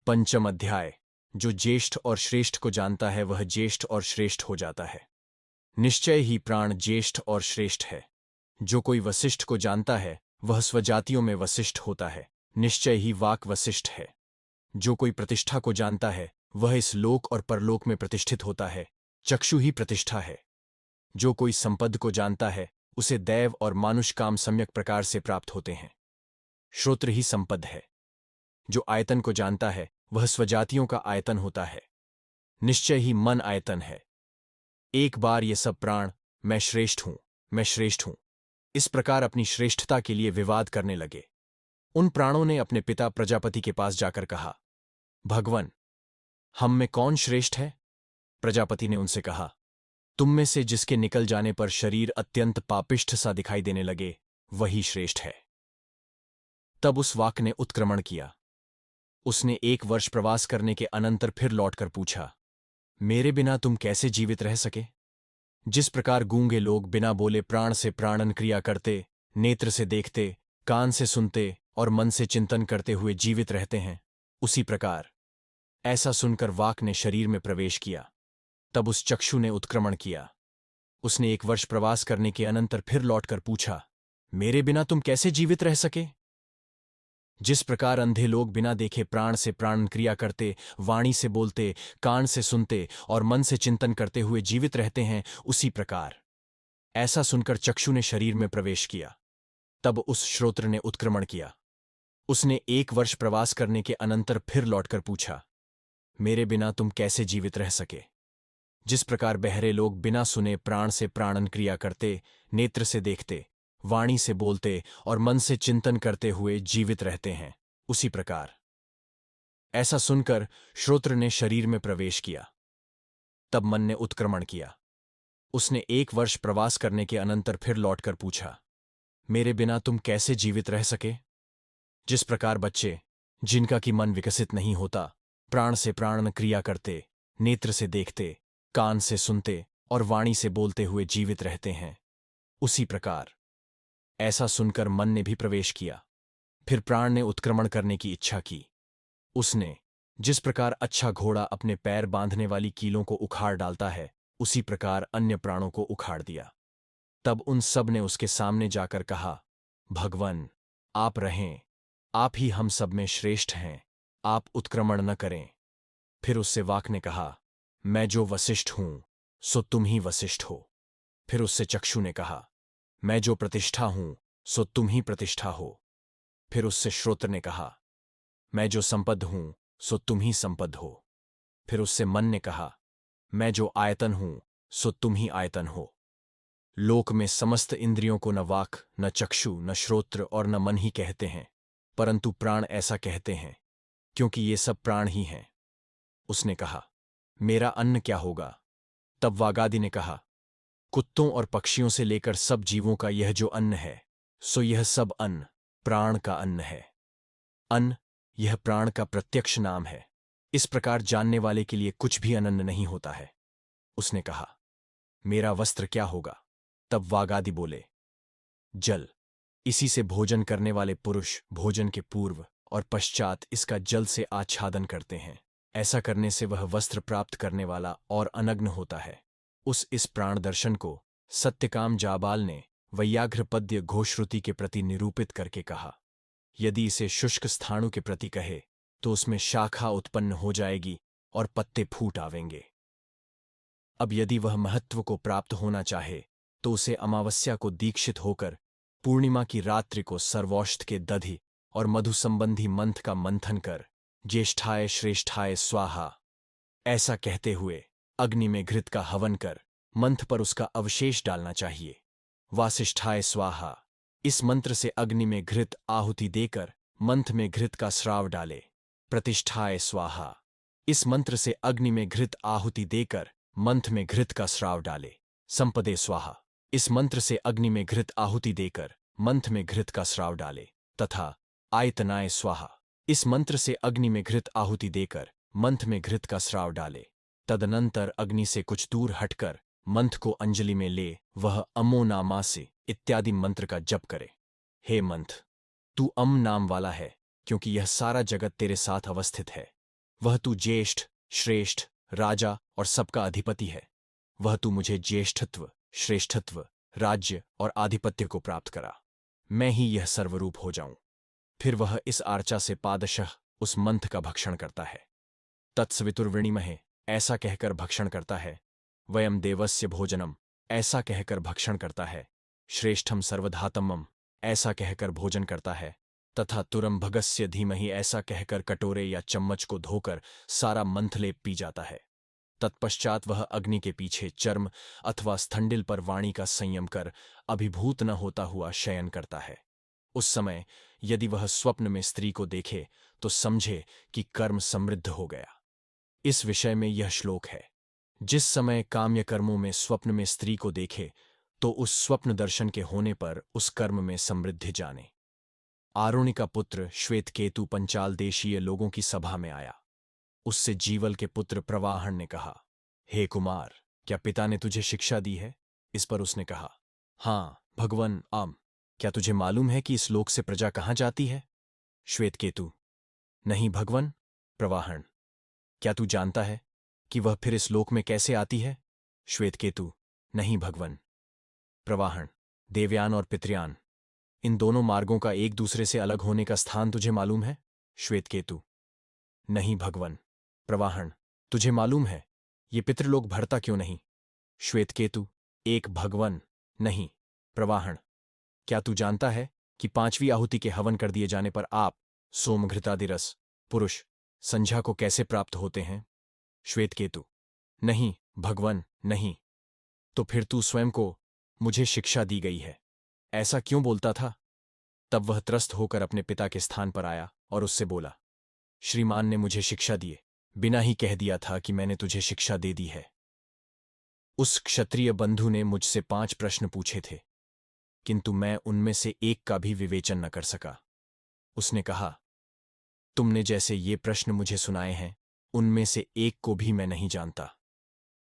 पंचम अध्याय। जो ज्येष्ठ और श्रेष्ठ को जानता है वह ज्येष्ठ और श्रेष्ठ हो जाता है। निश्चय ही प्राण ज्येष्ठ और श्रेष्ठ है। जो कोई वशिष्ठ को जानता है वह स्वजातियों में वशिष्ठ होता है। निश्चय ही वाक वशिष्ठ है। जो कोई प्रतिष्ठा को जानता है वह इस लोक और परलोक में प्रतिष्ठित होता है। चक्षु ही प्रतिष्ठा है। जो कोई संपद को जानता है उसे दैव और मानुष काम सम्यक प्रकार से प्राप्त होते हैं। श्रोत्र ही संपद है। जो आयतन को जानता है वह स्वजातियों का आयतन होता है। निश्चय ही मन आयतन है। एक बार ये सब प्राण मैं श्रेष्ठ हूं, मैं श्रेष्ठ हूं, इस प्रकार अपनी श्रेष्ठता के लिए विवाद करने लगे। उन प्राणों ने अपने पिता प्रजापति के पास जाकर कहा, भगवन, हम में कौन श्रेष्ठ है? प्रजापति ने उनसे कहा, तुम में से जिसके निकल जाने पर शरीर अत्यंत पापिष्ठ सा दिखाई देने लगे वही श्रेष्ठ है। तब उस वाक ने उत्क्रमण किया। उसने 1 वर्ष प्रवास करने के अनंतर फिर लौटकर पूछा, मेरे बिना तुम कैसे जीवित रह सके? जिस प्रकार गूंगे लोग बिना बोले प्राण से प्राणन क्रिया करते, नेत्र से देखते, कान से सुनते और मन से चिंतन करते हुए जीवित रहते हैं, उसी प्रकार ऐसा सुनकर वाक ने शरीर में प्रवेश किया। तब उस चक्षु ने उत्क्रमण किया। उसने 1 वर्ष प्रवास करने के अनंतर फिर लौटकर पूछा, मेरे बिना तुम कैसे जीवित रह सके? जिस प्रकार अंधे लोग बिना देखे प्राण से प्राणन क्रिया करते, वाणी से बोलते, कान से सुनते और मन से चिंतन करते हुए जीवित रहते हैं, उसी प्रकार ऐसा सुनकर चक्षु ने शरीर में प्रवेश किया। तब उस श्रोत्र ने उत्क्रमण किया। उसने 1 वर्ष प्रवास करने के अनंतर फिर लौटकर पूछा, मेरे बिना तुम कैसे जीवित रह सके? जिस प्रकार बहरे लोग बिना सुने प्राण से प्राणन क्रिया करते, नेत्र से देखते, वाणी से बोलते और मन से चिंतन करते हुए जीवित रहते हैं, उसी प्रकार ऐसा सुनकर श्रोत्र ने शरीर में प्रवेश किया। तब मन ने उत्क्रमण किया। उसने 1 वर्ष प्रवास करने के अनंतर फिर लौटकर पूछा, मेरे बिना तुम कैसे जीवित रह सके? जिस प्रकार बच्चे जिनका कि मन विकसित नहीं होता प्राण से प्राणन क्रिया करते, नेत्र से देखते, कान से सुनते और वाणी से बोलते हुए जीवित रहते हैं, उसी प्रकार ऐसा सुनकर मन ने भी प्रवेश किया। फिर प्राण ने उत्क्रमण करने की इच्छा की। उसने जिस प्रकार अच्छा घोड़ा अपने पैर बांधने वाली कीलों को उखाड़ डालता है, उसी प्रकार अन्य प्राणों को उखाड़ दिया। तब उन सब ने उसके सामने जाकर कहा, भगवन, आप रहें, आप ही हम सब में श्रेष्ठ हैं, आप उत्क्रमण न करें। फिर उससे वाक ने कहा, मैं जो वशिष्ठ हूं सो तुम ही वशिष्ठ हो। फिर उससे चक्षु ने कहा, मैं जो प्रतिष्ठा हूं सो तुम ही प्रतिष्ठा हो। फिर उससे श्रोत्र ने कहा, मैं जो संपद हूं सो तुम ही संपद हो। फिर उससे मन ने कहा, मैं जो आयतन हूं सो तुम ही आयतन हो। लोक में समस्त इंद्रियों को न वाक, न चक्षु, न श्रोत्र और न मन ही कहते हैं, परंतु प्राण ऐसा कहते हैं, क्योंकि ये सब प्राण ही हैं। उसने कहा, मेरा अन्न क्या होगा? तब वागादि ने कहा, कुत्तों और पक्षियों से लेकर सब जीवों का यह जो अन्न है, सो यह सब अन्न प्राण का अन्न है। अन्न यह प्राण का प्रत्यक्ष नाम है। इस प्रकार जानने वाले के लिए कुछ भी अनन्न नहीं होता है। उसने कहा, मेरा वस्त्र क्या होगा? तब वागादि बोले, जल। इसी से भोजन करने वाले पुरुष भोजन के पूर्व और पश्चात इसका जल से आच्छादन करते हैं। ऐसा करने से वह वस्त्र प्राप्त करने वाला और अनग्न होता है। इस प्राण दर्शन को सत्यकाम जाबाल ने वैयाघ्र पद्य घोषश्रुति के प्रति निरूपित करके कहा, यदि इसे शुष्क स्थाणु के प्रति कहे तो उसमें शाखा उत्पन्न हो जाएगी और पत्ते फूट आवेंगे। अब यदि वह महत्व को प्राप्त होना चाहे तो उसे अमावस्या को दीक्षित होकर पूर्णिमा की रात्रि को सर्वौष्ठ के दधि और मधु संबंधी मंथ का मंथन कर ज्येष्ठाय श्रेष्ठाय स्वाहा ऐसा कहते हुए अग्नि में घृत का हवन कर मंथ पर उसका अवशेष डालना चाहिए। वासिष्ठाय स्वाहा, इस मंत्र से अग्नि में घृत आहुति देकर मंथ में घृत का श्राव डाले। प्रतिष्ठाय स्वाहा, इस मंत्र से अग्नि में घृत आहुति देकर मंथ में घृत का श्राव डाले। संपदे स्वाहा, इस मंत्र से अग्नि में घृत आहुति देकर मंथ में घृत का श्राव डाले। तथा आयतनाय स्वाहा, इस मंत्र से अग्नि में घृत आहुति देकर मंथ में घृत का श्राव डाले। तदनंतर अग्नि से कुछ दूर हटकर मंथ को अंजलि में ले वह अमो नामासि इत्यादि मंत्र का जप करे। हे मंथ, तू अम नाम वाला है, क्योंकि यह सारा जगत तेरे साथ अवस्थित है। वह तू ज्येष्ठ, श्रेष्ठ, राजा और सबका अधिपति है। वह तू मुझे ज्येष्ठत्व, श्रेष्ठत्व, राज्य और आधिपत्य को प्राप्त करा, मैं ही यह सर्वरूप हो जाऊं। फिर वह इस आर्चा से पादशः उस मंथ का भक्षण करता है। तत्सवितुर्वृणीमहे, ऐसा कहकर भक्षण करता है। वयम देवस्य भोजनम, ऐसा कहकर भक्षण करता है। श्रेष्ठम सर्वधातमम, ऐसा कहकर भोजन करता है। तथा तुरम भगस्य धीमहि, ऐसा कहकर कटोरे या चम्मच को धोकर सारा मंथलेप पी जाता है। तत्पश्चात वह अग्नि के पीछे चर्म अथवा स्थंडिल पर वाणी का संयम कर अभिभूत न होता हुआ शयन करता है। उस समय यदि वह स्वप्न में स्त्री को देखे तो समझे कि कर्म समृद्ध हो गया। इस विषय में यह श्लोक है। जिस समय काम्य कर्मों में स्वप्न में स्त्री को देखे तो उस स्वप्न दर्शन के होने पर उस कर्म में समृद्धि जाने। आरुणिका पुत्र श्वेतकेतु पंचाल देशीय लोगों की सभा में आया। उससे जीवल के पुत्र प्रवाहन ने कहा, हे कुमार, क्या पिता ने तुझे शिक्षा दी है? इस पर उसने कहा, हाँ भगवन क्या तुझे मालूम है कि इस लोक से प्रजा कहाँ जाती है? श्वेतकेतु, नहीं भगवन। प्रवाहन, क्या तू जानता है कि वह फिर इस लोक में कैसे आती है? श्वेतकेतु, नहीं भगवन। प्रवाहन, देवयान और पितृयान, इन दोनों मार्गों का एक दूसरे से अलग होने का स्थान तुझे मालूम है? श्वेतकेतु, नहीं भगवन। प्रवाहन, तुझे मालूम है ये पितृलोक भरता क्यों नहीं? श्वेतकेतु, एक भगवन, नहीं। प्रवाहन, क्या तू जानता है कि 5वीं आहुति के हवन कर दिए जाने पर आप सोमघृतादिरस पुरुष संध्या को कैसे प्राप्त होते हैं? श्वेतकेतु, नहीं भगवन, नहीं। तो फिर तू स्वयं को मुझे शिक्षा दी गई है ऐसा क्यों बोलता था? तब वह त्रस्त होकर अपने पिता के स्थान पर आया और उससे बोला, श्रीमान ने मुझे शिक्षा दिए बिना ही कह दिया था कि मैंने तुझे शिक्षा दे दी है। उस क्षत्रिय बंधु ने मुझसे 5 प्रश्न पूछे थे, किंतु मैं उनमें से एक का भी विवेचन न कर सका। उसने कहा, तुमने जैसे ये प्रश्न मुझे सुनाए हैं उनमें से एक को भी मैं नहीं जानता।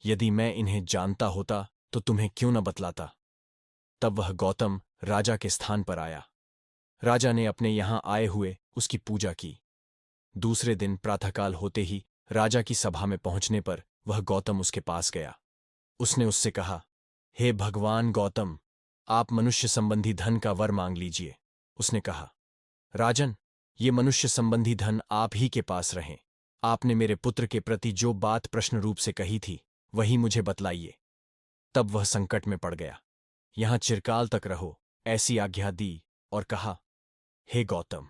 यदि मैं इन्हें जानता होता तो तुम्हें क्यों न बतलाता? तब वह गौतम राजा के स्थान पर आया। राजा ने अपने यहां आए हुए उसकी पूजा की। दूसरे दिन प्रातःकाल होते ही राजा की सभा में पहुंचने पर वह गौतम उसके पास गया। उसने उससे कहा, हे भगवान गौतम, आप मनुष्य संबंधी धन का वर मांग लीजिए। उसने कहा, राजन, ये मनुष्य संबंधी धन आप ही के पास रहे। आपने मेरे पुत्र के प्रति जो बात प्रश्न रूप से कही थी वही मुझे बतलाइए। तब वह संकट में पड़ गया। यहां चिरकाल तक रहो ऐसी आज्ञा दी और कहा, हे गौतम,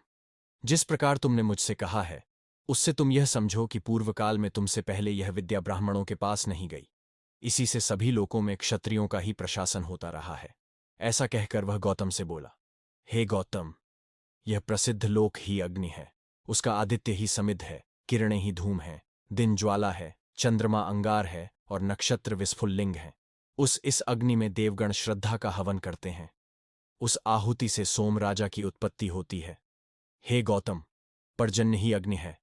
जिस प्रकार तुमने मुझसे कहा है उससे तुम यह समझो कि पूर्वकाल में तुमसे पहले यह विद्या ब्राह्मणों के पास नहीं गई। इसी से सभी लोकों में क्षत्रियों का ही प्रशासन होता रहा है। ऐसा कहकर वह गौतम से बोला, हे गौतम, यह प्रसिद्ध लोक ही अग्नि है, उसका आदित्य ही समिध है, किरणें ही धूम हैं, दिन ज्वाला है, चंद्रमा अंगार है और नक्षत्र विस्फुल्लिंग हैं। इस अग्नि में देवगण श्रद्धा का हवन करते हैं। उस आहुति से सोम राजा की उत्पत्ति होती है। हे गौतम, पर्जन्य ही अग्नि है,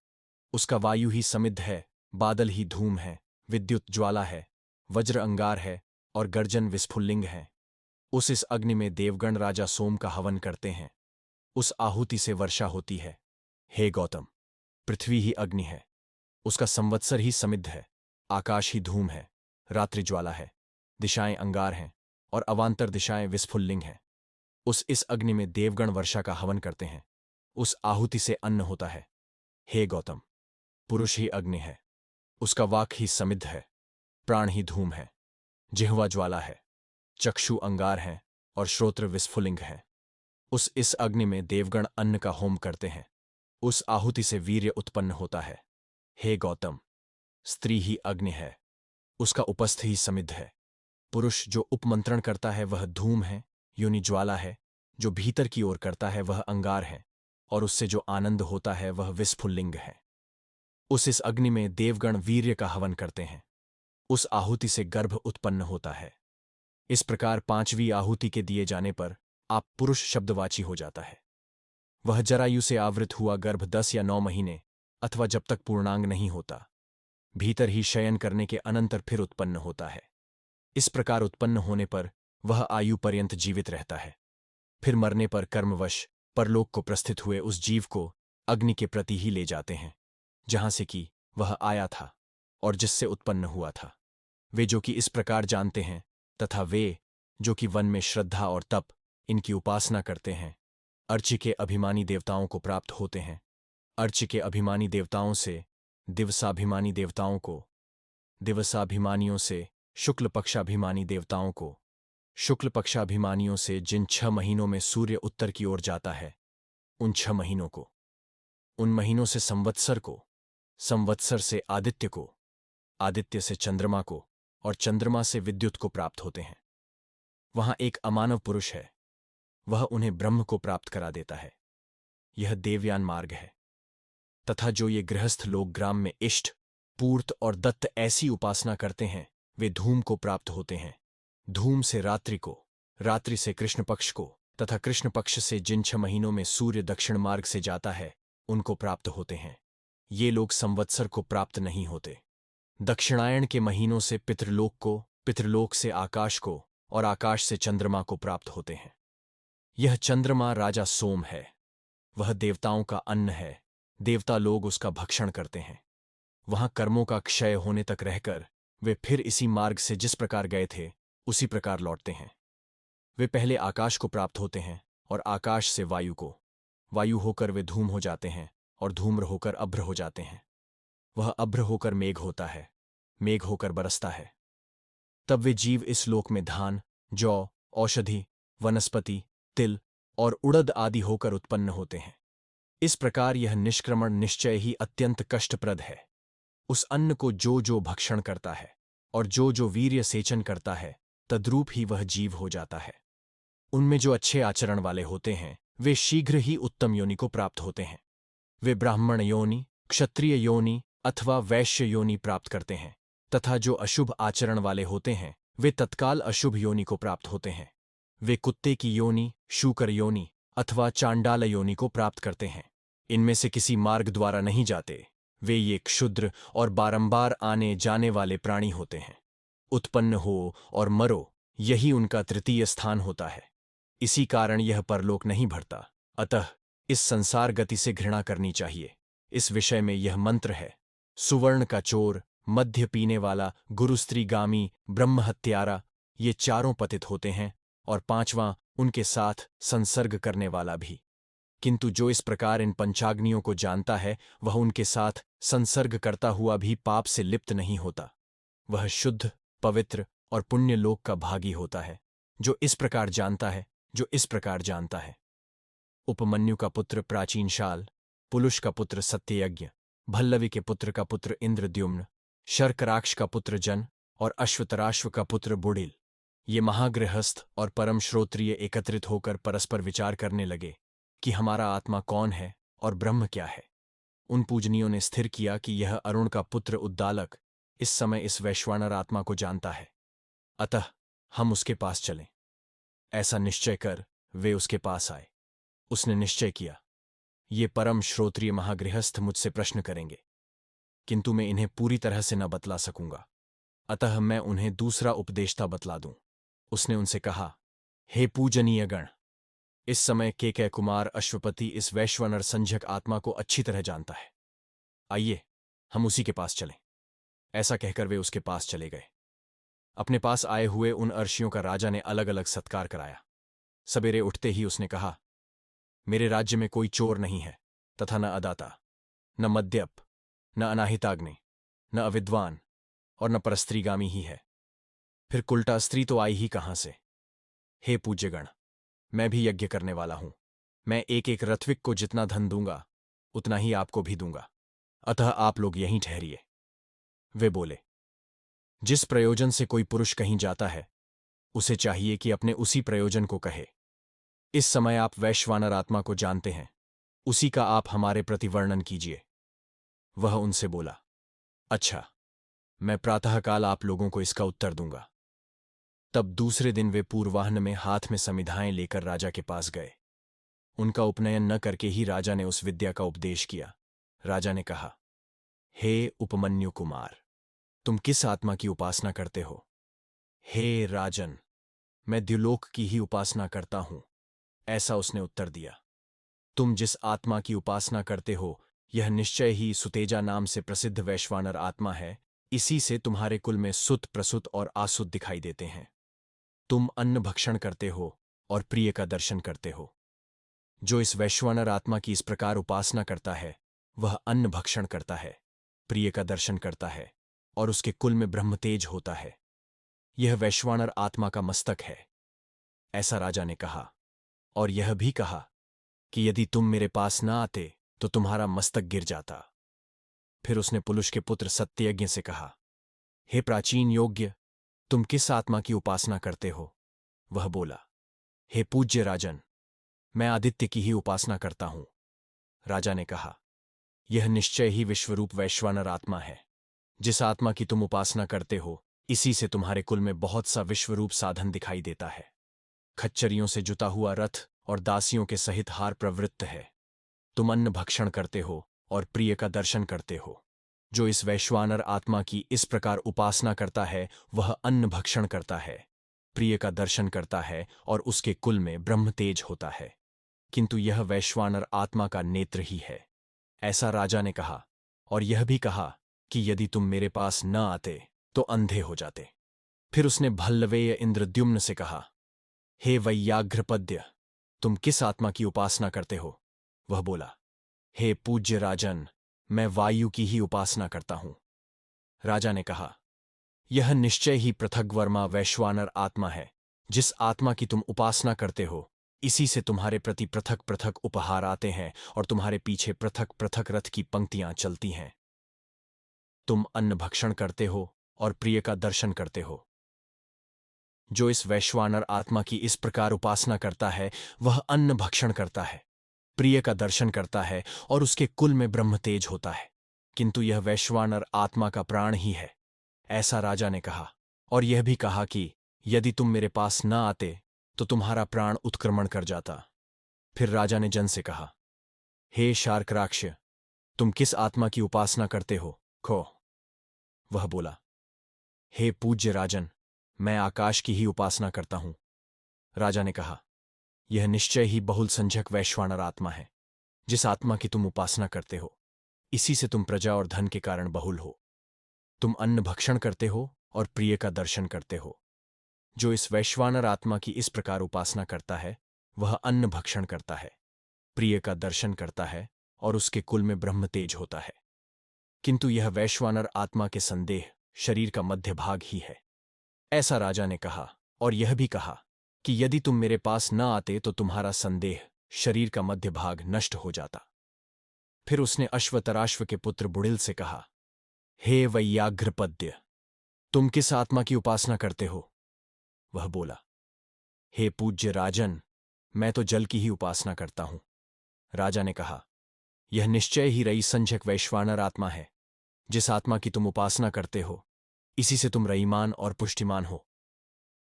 उसका वायु ही समिध है, बादल ही धूम है, विद्युत ज्वाला है, वज्र अंगार है और गर्जन विस्फुल्लिंग है। इस अग्नि में देवगण राजा सोम का हवन करते हैं। उस आहुति से वर्षा होती है। हे गौतम, पृथ्वी ही अग्नि है, उसका संवत्सर ही समिध है, आकाश ही धूम है, रात्रि ज्वाला है, दिशाएं अंगार हैं और अवांतर दिशाएं विस्फुल्लिंग हैं। इस अग्नि में देवगण वर्षा का हवन करते हैं। उस आहुति से अन्न होता है। हे गौतम, पुरुष ही अग्नि है, उसका वाक ही समिध है, प्राण ही धूम है, जिह्वा ज्वाला है, चक्षु अंगार हैं और श्रोत्र विस्फुलिंग हैं। इस अग्नि में देवगण अन्न का होम करते हैं। उस आहुति से वीर्य उत्पन्न होता है। हे गौतम, स्त्री ही अग्नि है, उसका उपस्थ ही समिध है। पुरुष जो उपमंत्रण करता है वह धूम है, योनि ज्वाला है, जो भीतर की ओर करता है वह अंगार है और उससे जो आनंद होता है वह विस्फुल्लिंग है। इस अग्नि में देवगण वीर्य का हवन करते हैं। उस आहुति से गर्भ उत्पन्न होता है। इस प्रकार 5वीं आहुति के दिए जाने पर आप पुरुष शब्दवाची हो जाता है। वह जरायु से आवृत हुआ गर्भ 10 या 9 महीने अथवा जब तक पूर्णांग नहीं होता, भीतर ही शयन करने के अनंतर फिर उत्पन्न होता है। इस प्रकार उत्पन्न होने पर वह आयु पर्यंत जीवित रहता है। फिर मरने पर कर्मवश परलोक को प्रस्थित हुए उस जीव को अग्नि के प्रति ही ले जाते हैं, जहां से कि वह आया था और जिससे उत्पन्न हुआ था। वे जो कि इस प्रकार जानते हैं, तथा वे जो कि वन में श्रद्धा और तप इनकी उपासना करते हैं, अर्ची के अभिमानी देवताओं को प्राप्त होते हैं। अर्ची के अभिमानी देवताओं से दिवसाभिमानी देवताओं को, दिवसाभिमानियों से शुक्ल पक्षाभिमानी देवताओं को, शुक्ल पक्षाभिमानियों से जिन 6 महीनों में सूर्य उत्तर की ओर जाता है, उन 6 महीनों को, उन महीनों से संवत्सर को, संवत्सर से आदित्य को, आदित्य से चंद्रमा को और चंद्रमा से विद्युत को प्राप्त होते हैं। वहां एक अमानव पुरुष है, वह उन्हें ब्रह्म को प्राप्त करा देता है। यह देवयान मार्ग है। तथा जो ये गृहस्थ लोग ग्राम में इष्ट, पूर्त और दत्त ऐसी उपासना करते हैं, वे धूम को प्राप्त होते हैं। धूम से रात्रि को, रात्रि से कृष्ण पक्ष को तथा कृष्ण पक्ष से जिन 6 महीनों में सूर्य दक्षिण मार्ग से जाता है, उनको प्राप्त होते हैं। ये लोग संवत्सर को प्राप्त नहीं होते। दक्षिणायण के महीनों से पितृलोक को, पितृलोक से आकाश को और आकाश से चंद्रमा को प्राप्त होते हैं। यह चंद्रमा राजा सोम है। वह देवताओं का अन्न है। देवता लोग उसका भक्षण करते हैं। वहां कर्मों का क्षय होने तक रहकर वे फिर इसी मार्ग से जिस प्रकार गए थे उसी प्रकार लौटते हैं। वे पहले आकाश को प्राप्त होते हैं और आकाश से वायु को, वायु होकर वे धूम हो जाते हैं और धूम्र होकर अभ्र हो जाते हैं। वह अभ्र होकर मेघ होता है, मेघ होकर बरसता है। तब वे जीव इस लोक में धान, जौ, औषधि, वनस्पति, तिल और उड़द आदि होकर उत्पन्न होते हैं। इस प्रकार यह निष्क्रमण निश्चय ही अत्यंत कष्टप्रद है। उस अन्न को जो जो भक्षण करता है और जो जो वीर्य सेचन करता है, तद्रूप ही वह जीव हो जाता है। उनमें जो अच्छे आचरण वाले होते हैं, वे शीघ्र ही उत्तम योनि को प्राप्त होते हैं। वे ब्राह्मण योनि, क्षत्रिय योनि अथवा वैश्य योनि प्राप्त करते हैं। तथा जो अशुभ आचरण वाले होते हैं, वे तत्काल अशुभ योनि को प्राप्त होते हैं। वे कुत्ते की योनि, शूकर योनि अथवा चांडाल योनि को प्राप्त करते हैं। इनमें से किसी मार्ग द्वारा नहीं जाते। वे ये क्षुद्र और बारंबार आने जाने वाले प्राणी होते हैं। उत्पन्न हो और मरो, यही उनका तृतीय स्थान होता है। इसी कारण यह परलोक नहीं भरता। अतः इस संसार गति से घृणा करनी चाहिए। इस विषय में यह मंत्र है। सुवर्ण का चोर, मध्य पीने वाला, गुरुस्त्रीगामी, ब्रह्म हत्यारा, ये चारों पतित होते हैं और 5वां उनके साथ संसर्ग करने वाला भी। किंतु जो इस प्रकार इन पंचाग्नियों को जानता है, वह उनके साथ संसर्ग करता हुआ भी पाप से लिप्त नहीं होता। वह शुद्ध, पवित्र और पुण्य लोक का भागी होता है, जो इस प्रकार जानता है, जो इस प्रकार जानता है। उपमन्यु का पुत्र प्राचीन शाल, पुलुष का पुत्र सत्ययज्ञ, भल्लवी के पुत्र का पुत्र इंद्रद्युम्न, शर्कराक्ष का पुत्र जन और अश्वतराश्व का पुत्र बुढ़िल, ये महागृहस्थ और परम श्रोत्रिय एकत्रित होकर परस्पर विचार करने लगे कि हमारा आत्मा कौन है और ब्रह्म क्या है। उन पूजनियों ने स्थिर किया कि यह अरुण का पुत्र उद्दालक इस समय इस वैश्वानर आत्मा को जानता है, अतः हम उसके पास चलें। ऐसा निश्चय कर वे उसके पास आए। उसने निश्चय किया, ये परम श्रोत्रिय महागृहस्थ मुझसे प्रश्न करेंगे, किंतु मैं इन्हें पूरी तरह से न बतला सकूंगा, अतः मैं उन्हें दूसरा उपदेशता बतला दूं। उसने उनसे कहा, हे पूजनीय गण, इस समय केकय कुमार अश्वपति इस वैश्वानर संझक आत्मा को अच्छी तरह जानता है। आइए हम उसी के पास चलें। ऐसा कहकर वे उसके पास चले गए। अपने पास आए हुए उन अर्षियों का राजा ने अलग अलग सत्कार कराया। सवेरे उठते ही उसने कहा, मेरे राज्य में कोई चोर नहीं है, तथा न अदाता, न मद्यप, न अनाहिताग्नि, न अविद्वान और न परस्त्रीगामी ही है। फिर कुल्टा स्त्री तो आई ही कहां से। हे पूज्यगण, मैं भी यज्ञ करने वाला हूं। मैं एक एक रथविक को जितना धन दूंगा, उतना ही आपको भी दूंगा, अतः आप लोग यहीं ठहरिए। वे बोले, जिस प्रयोजन से कोई पुरुष कहीं जाता है, उसे चाहिए कि अपने उसी प्रयोजन को कहे। इस समय आप वैश्वानर आत्मा को जानते हैं, उसी का आप हमारे प्रति वर्णन कीजिए। वह उनसे बोला, अच्छा, मैं प्रातःकाल आप लोगों को इसका उत्तर दूंगा। तब दूसरे दिन वे पूर्वाह्न में हाथ में समिधाएं लेकर राजा के पास गए। उनका उपनयन न करके ही राजा ने उस विद्या का उपदेश किया। राजा ने कहा, हे उपमन्यु कुमार, तुम किस आत्मा की उपासना करते हो? हे राजन, मैं द्युलोक की ही उपासना करता हूं, ऐसा उसने उत्तर दिया। तुम जिस आत्मा की उपासना करते हो, यह निश्चय ही सुतेजा नाम से प्रसिद्ध वैश्वानर आत्मा है। इसी से तुम्हारे कुल में सुत, प्रसुत और आसुत दिखाई देते हैं। तुम अन्न भक्षण करते हो और प्रिय का दर्शन करते हो। जो इस वैश्वानर आत्मा की इस प्रकार उपासना करता है, वह अन्न भक्षण करता है, प्रिय का दर्शन करता है और उसके कुल में ब्रह्मतेज होता है। यह वैश्वानर आत्मा का मस्तक है। ऐसा राजा ने कहा, और यह भी कहा कि यदि तुम मेरे पास न आते तो तुम्हारा मस्तक गिर जाता। फिर उसने पुलुष के पुत्र सत्ययज्ञ से कहा, हे प्राचीन योग्य, तुम किस आत्मा की उपासना करते हो? वह बोला, हे पूज्य राजन, मैं आदित्य की ही उपासना करता हूं। राजा ने कहा, यह निश्चय ही विश्वरूप वैश्वानर आत्मा है। जिस आत्मा की तुम उपासना करते हो, इसी से तुम्हारे कुल में बहुत सा विश्वरूप साधन दिखाई देता है। खच्चरियों से जुता हुआ रथ और दासियों के सहित हार प्रवृत्त है। तुम अन्न भक्षण करते हो और प्रिय का दर्शन करते हो। जो इस वैश्वानर आत्मा की इस प्रकार उपासना करता है, वह अन्न भक्षण करता है, प्रिय का दर्शन करता है और उसके कुल में ब्रह्म तेज होता है। किंतु यह वैश्वानर आत्मा का नेत्र ही है। ऐसा राजा ने कहा, और यह भी कहा कि यदि तुम मेरे पास न आते तो अंधे हो जाते। फिर उसने भल्लवेय इंद्रद्युम्न से कहा, हे वैयाघ्रपद्य, तुम किस आत्मा की उपासना करते हो? वह बोला, हे पूज्य राजन, मैं वायु की ही उपासना करता हूं। राजा ने कहा, यह निश्चय ही पृथग्वर्मा वैश्वानर आत्मा है। जिस आत्मा की तुम उपासना करते हो, इसी से तुम्हारे प्रति पृथक पृथक उपहार आते हैं और तुम्हारे पीछे पृथक पृथक रथ की पंक्तियां चलती हैं। तुम अन्न भक्षण करते हो और प्रिय का दर्शन करते हो। जो इस वैश्वानर आत्मा की इस प्रकार उपासना करता है, वह अन्न भक्षण करता है, प्रिय का दर्शन करता है और उसके कुल में ब्रह्म तेज होता है। किंतु यह वैश्वानर आत्मा का प्राण ही है। ऐसा राजा ने कहा, और यह भी कहा कि यदि तुम मेरे पास न आते तो तुम्हारा प्राण उत्क्रमण कर जाता। फिर राजा ने जन से कहा, हे शार्कराक्ष, तुम किस आत्मा की उपासना करते हो? खो। वह बोला, हे पूज्य राजन, मैं आकाश की ही उपासना करता हूं। राजा ने कहा, यह निश्चय ही बहुल संझक वैश्वानर आत्मा है। जिस आत्मा की तुम उपासना करते हो, इसी से तुम प्रजा और धन के कारण बहुल हो। तुम अन्न भक्षण करते हो और प्रिय का दर्शन करते हो। जो इस वैश्वानर आत्मा की इस प्रकार उपासना करता है, वह अन्न भक्षण करता है, प्रिय का दर्शन करता है और उसके कुल में ब्रह्म तेज होता है। किंतु यह वैश्वानर आत्मा के संदेह शरीर का मध्य भाग ही है। ऐसा राजा ने कहा, और यह भी कहा कि यदि तुम मेरे पास न आते तो तुम्हारा संदेह शरीर का मध्य भाग नष्ट हो जाता। फिर उसने अश्वतराश्व के पुत्र बुड़िल से कहा, हे वैयाघ्रपद्य, तुम किस आत्मा की उपासना करते हो? वह बोला, हे पूज्य राजन, मैं तो जल की ही उपासना करता हूं। राजा ने कहा, यह निश्चय ही रई संझक वैश्वानर आत्मा है। जिस आत्मा की तुम उपासना करते हो, इसी से तुम रईमान और पुष्टिमान हो।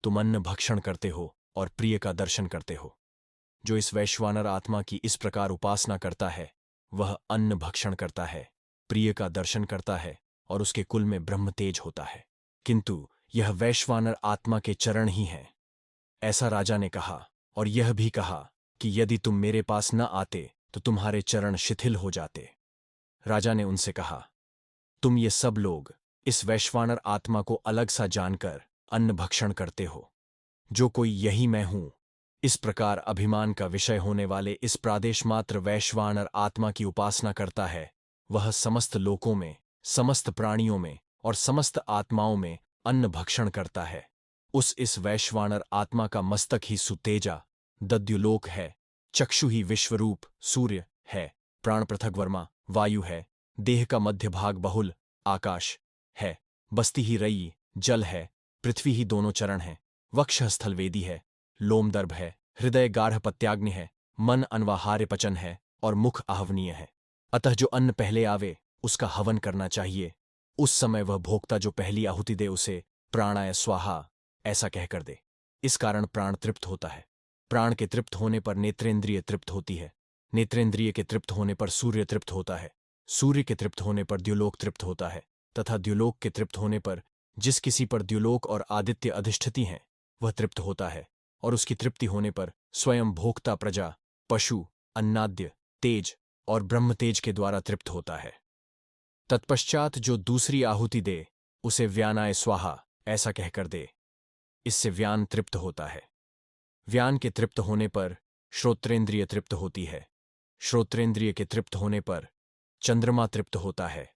तुम अन्न भक्षण करते हो और प्रिय का दर्शन करते हो। जो इस वैश्वानर आत्मा की इस प्रकार उपासना करता है, वह अन्न भक्षण करता है, प्रिय का दर्शन करता है और उसके कुल में ब्रह्म तेज होता है। किंतु यह वैश्वानर आत्मा के चरण ही हैं। ऐसा राजा ने कहा, और यह भी कहा कि यदि तुम मेरे पास न आते तो तुम्हारे चरण शिथिल हो जाते। राजा ने उनसे कहा, तुम ये सब लोग इस वैश्वानर आत्मा को अलग सा जानकर अन्न भक्षण करते हो। जो कोई यही मैं हूं, इस प्रकार अभिमान का विषय होने वाले इस प्रादेश मात्र वैश्वानर आत्मा की उपासना करता है, वह समस्त लोकों में, समस्त प्राणियों में और समस्त आत्माओं में अन्न भक्षण करता है। उस इस वैश्वानर आत्मा का मस्तक ही सुतेजा दद्युलोक है, चक्षु ही विश्वरूप सूर्य है, प्राण पृथग्वर्मा वायु है, देह का मध्य भाग बहुल आकाश है, बस्ती ही रई जल है, पृथ्वी ही दोनों चरण है, वक्ष स्थल वेदी है, लोमदर्भ है, हृदय गार्हपत्याग्नि है, मन अनवाहार्य पचन है और मुख आहवनीय है। अतः जो अन्न पहले आवे उसका हवन करना चाहिए। उस समय वह भोक्ता जो पहली आहुति दे उसे प्राणाय स्वाहा ऐसा कहकर दे। इस कारण प्राण तृप्त होता है। प्राण के तृप्त होने पर नेत्रेंद्रिय तृप्त होती है, नेत्रेंद्रिय के तृप्त होने पर सूर्य तृप्त होता है, सूर्य के तृप्त होने पर द्युलोक तृप्त होता है, तथा द्युलोक के तृप्त होने पर जिस किसी पर द्युलोक और आदित्य अधिष्ठिति हैं वह तृप्त होता है, और उसकी तृप्ति होने पर स्वयं भोक्ता प्रजा, पशु, अन्नाद्य, तेज और ब्रह्म तेज के द्वारा तृप्त होता है। तत्पश्चात जो दूसरी आहुति दे उसे व्यानाय स्वाहा ऐसा कहकर दे। इससे व्यान तृप्त होता है। व्यान के तृप्त होने पर श्रोत्रेंद्रिय तृप्त होती है। श्रोत्रेंद्रिय के तृप्त होने पर चंद्रमा तृप्त होता है।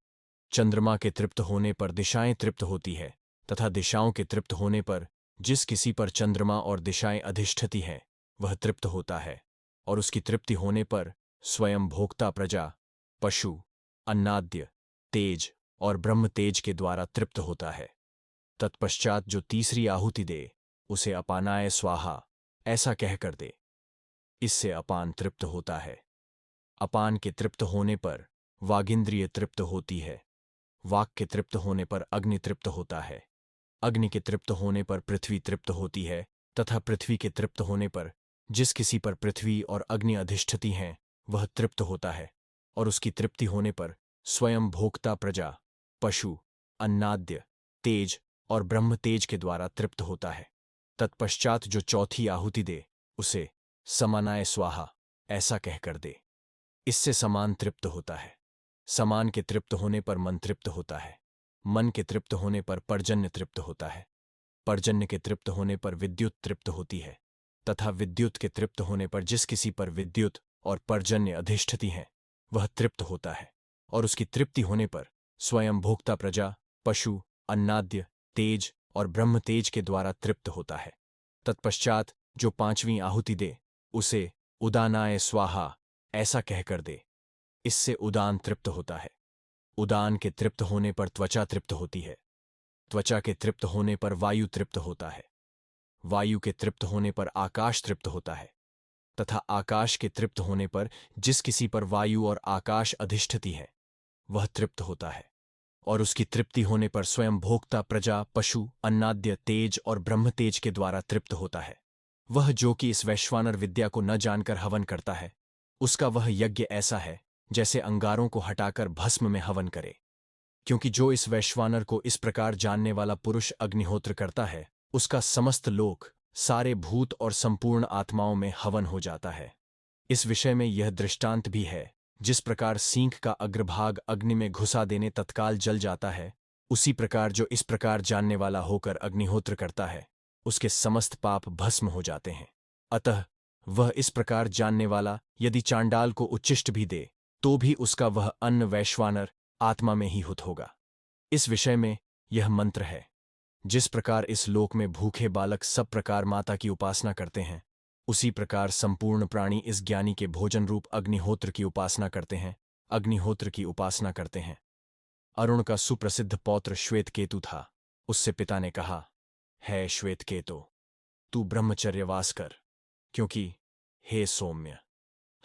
चंद्रमा के तृप्त होने पर दिशाएं तृप्त होती है तथा दिशाओं के तृप्त होने पर जिस किसी पर चंद्रमा और दिशाएं अधिष्ठित हैं वह तृप्त होता है और उसकी तृप्ति होने पर स्वयं भोक्ता प्रजा, पशु, अन्नाद्य, तेज और ब्रह्म तेज के द्वारा तृप्त होता है। तत्पश्चात जो तीसरी आहुति दे उसे अपानाय स्वाहा ऐसा कहकर दे। इससे अपान तृप्त होता है। अपान के तृप्त होने पर वागिंद्रिय तृप्त होती है। वाक के तृप्त होने पर अग्नि तृप्त होता है। अग्नि के तृप्त होने पर पृथ्वी तृप्त होती है तथा पृथ्वी के तृप्त होने पर जिस किसी पर पृथ्वी और अग्नि अधिष्ठित हैं वह तृप्त होता है और उसकी तृप्ति होने पर स्वयं भोक्ता प्रजा, पशु, अन्नाद्य, तेज और ब्रह्म तेज के द्वारा तृप्त होता है। तत्पश्चात जो चौथी आहुति दे उसे समानाय स्वाहा ऐसा कहकर दे। इससे समान तृप्त होता है। समान के तृप्त होने पर मन तृप्त होता है। मन के तृप्त होने पर पर्जन्य तृप्त होता है। पर्जन्य के तृप्त होने पर विद्युत तृप्त होती है तथा विद्युत के तृप्त होने पर जिस किसी पर विद्युत और पर्जन्य अधिष्ठित हैं वह तृप्त होता है और उसकी तृप्ति होने पर स्वयं भोक्ता प्रजा, पशु, अन्नाद्य, तेज और ब्रह्म तेज के द्वारा तृप्त होता है। तत्पश्चात जो पांचवीं आहुति दे उसे उदानाय स्वाहा ऐसा कहकर दे। इससे उदान तृप्त होता है। उदान के तृप्त होने पर त्वचा तृप्त होती है। त्वचा के तृप्त होने पर वायु तृप्त होता है। वायु के तृप्त होने पर आकाश तृप्त होता है तथा आकाश के तृप्त होने पर जिस किसी पर वायु और आकाश अधिष्ठित है वह तृप्त होता है और उसकी तृप्ति होने पर स्वयं भोक्ता प्रजा, पशु, अन्नाद्य, तेज और ब्रह्म तेज के द्वारा तृप्त होता है। वह जो कि इस वैश्वानर विद्या को न जानकर हवन करता है उसका वह यज्ञ ऐसा है जैसे अंगारों को हटाकर भस्म में हवन करे। क्योंकि जो इस वैश्वानर को इस प्रकार जानने वाला पुरुष अग्निहोत्र करता है उसका समस्त लोक, सारे भूत और संपूर्ण आत्माओं में हवन हो जाता है। इस विषय में यह दृष्टांत भी है, जिस प्रकार सींग का अग्रभाग अग्नि में घुसा देने तत्काल जल जाता है, उसी प्रकार जो इस प्रकार जानने वाला होकर अग्निहोत्र करता है उसके समस्त पाप भस्म हो जाते हैं। अतः वह इस प्रकार जानने वाला यदि चांडाल को उच्छिष्ट भी दे तो भी उसका वह अन्न वैश्वानर आत्मा में ही हुत होगा। इस विषय में यह मंत्र है। जिस प्रकार इस लोक में भूखे बालक सब प्रकार माता की उपासना करते हैं उसी प्रकार संपूर्ण प्राणी इस ज्ञानी के भोजन रूप अग्निहोत्र की उपासना करते हैं, अग्निहोत्र की उपासना करते हैं। अरुण का सुप्रसिद्ध पौत्र श्वेतकेतु था। उससे पिता ने कहा, है श्वेतकेतु, तू ब्रह्मचर्यवास कर, क्योंकि हे सौम्य,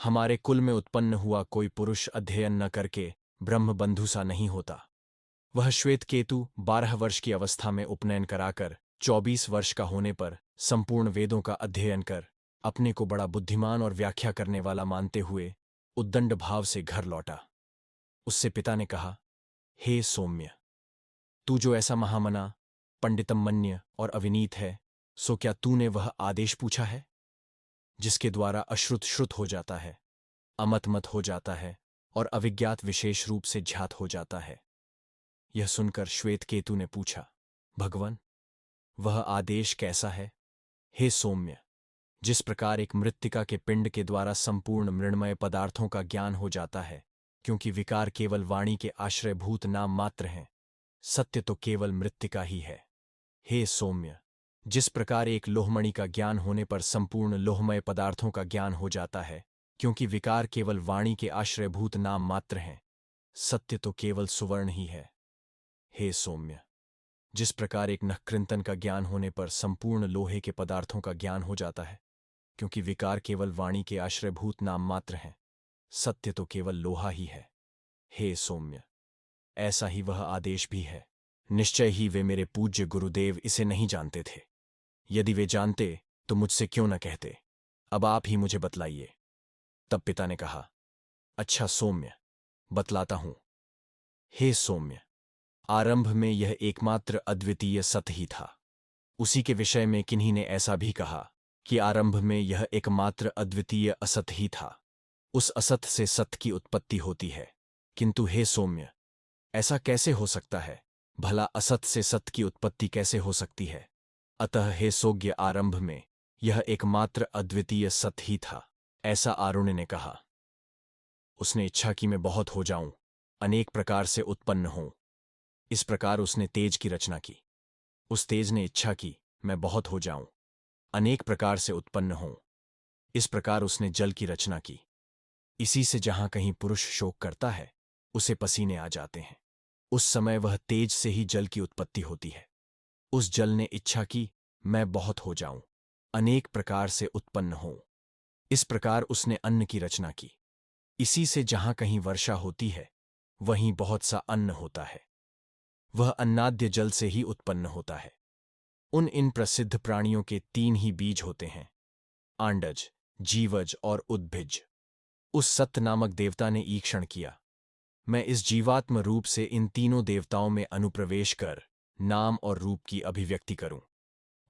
हमारे कुल में उत्पन्न हुआ कोई पुरुष अध्ययन न करके ब्रह्म बंधु सा नहीं होता। वह श्वेतकेतु 12 वर्ष की अवस्था में उपनयन कराकर 24 वर्ष का होने पर संपूर्ण वेदों का अध्ययन कर अपने को बड़ा बुद्धिमान और व्याख्या करने वाला मानते हुए उद्दंड भाव से घर लौटा। उससे पिता ने कहा, हे सौम्य, तू जो ऐसा महामना, पंडितमन्य और अविनीत है, सो क्या तूने वह आदेश पूछा है जिसके द्वारा अश्रुत श्रुत हो जाता है, अमत मत हो जाता है और अविज्ञात विशेष रूप से ज्ञात हो जाता है? यह सुनकर श्वेतकेतु ने पूछा, भगवन, वह आदेश कैसा है? हे सौम्य, जिस प्रकार एक मृत्तिका के पिंड के द्वारा संपूर्ण मृण्मय पदार्थों का ज्ञान हो जाता है, क्योंकि विकार केवल वाणी के आश्रयभूत नाम मात्र हैं, सत्य तो केवल मृत्तिका ही है। हे सौम्य, जिस प्रकार एक लोहमणि का ज्ञान होने पर संपूर्ण लोहमय पदार्थों का ज्ञान हो जाता है, क्योंकि विकार केवल वाणी के आश्रयभूत नाम मात्र हैं, सत्य तो केवल सुवर्ण ही है। हे सौम्य, जिस प्रकार एक नखकृंतन का ज्ञान होने पर संपूर्ण लोहे के पदार्थों का ज्ञान हो जाता है, क्योंकि विकार केवल वाणी के आश्रयभूत नाम मात्र हैं, सत्य तो केवल लोहा ही है। हे सौम्य, ऐसा ही वह आदेश भी है। निश्चय ही वे मेरे पूज्य गुरुदेव इसे नहीं जानते थे। यदि वे जानते तो मुझसे क्यों न कहते। अब आप ही मुझे बतलाइए। तब पिता ने कहा, अच्छा सौम्य, बतलाता हूं। हे सौम्य, आरंभ में यह एकमात्र अद्वितीय सत ही था। उसी के विषय में किन्हीं ने ऐसा भी कहा कि आरंभ में यह एकमात्र अद्वितीय असत ही था। उस असत से सत्य की उत्पत्ति होती है। किंतु हे सौम्य, ऐसा कैसे हो सकता है? भला असत से सत्य की उत्पत्ति कैसे हो सकती है? अतः हे सोग्य, आरंभ में यह एकमात्र अद्वितीय सत्य ही था, ऐसा आरुण्य ने कहा। उसने इच्छा की मैं बहुत हो जाऊं, अनेक प्रकार से उत्पन्न हूं। इस प्रकार उसने तेज की रचना की। उस तेज ने इच्छा की मैं बहुत हो जाऊं, अनेक प्रकार से उत्पन्न हूं। इस प्रकार उसने जल की रचना की। इसी से जहां कहीं पुरुष शोक करता है, उसे पसीने आ जाते हैं। उस समय वह तेज से ही जल की उत्पत्ति होती है। उस जल ने इच्छा की मैं बहुत हो जाऊं, अनेक प्रकार से उत्पन्न हूं। इस प्रकार उसने अन्न की रचना की। इसी से जहां कहीं वर्षा होती है, वहीं बहुत सा अन्न होता है। वह अन्नाद्य जल से ही उत्पन्न होता है। इन प्रसिद्ध प्राणियों के 3 ही बीज होते हैं, आंडज, जीवज और उद्भिज। उस सत्य नामक देवता ने ईक्षण किया, मैं इस जीवात्म रूप से इन तीनों देवताओं में अनुप्रवेश कर नाम और रूप की अभिव्यक्ति करूं,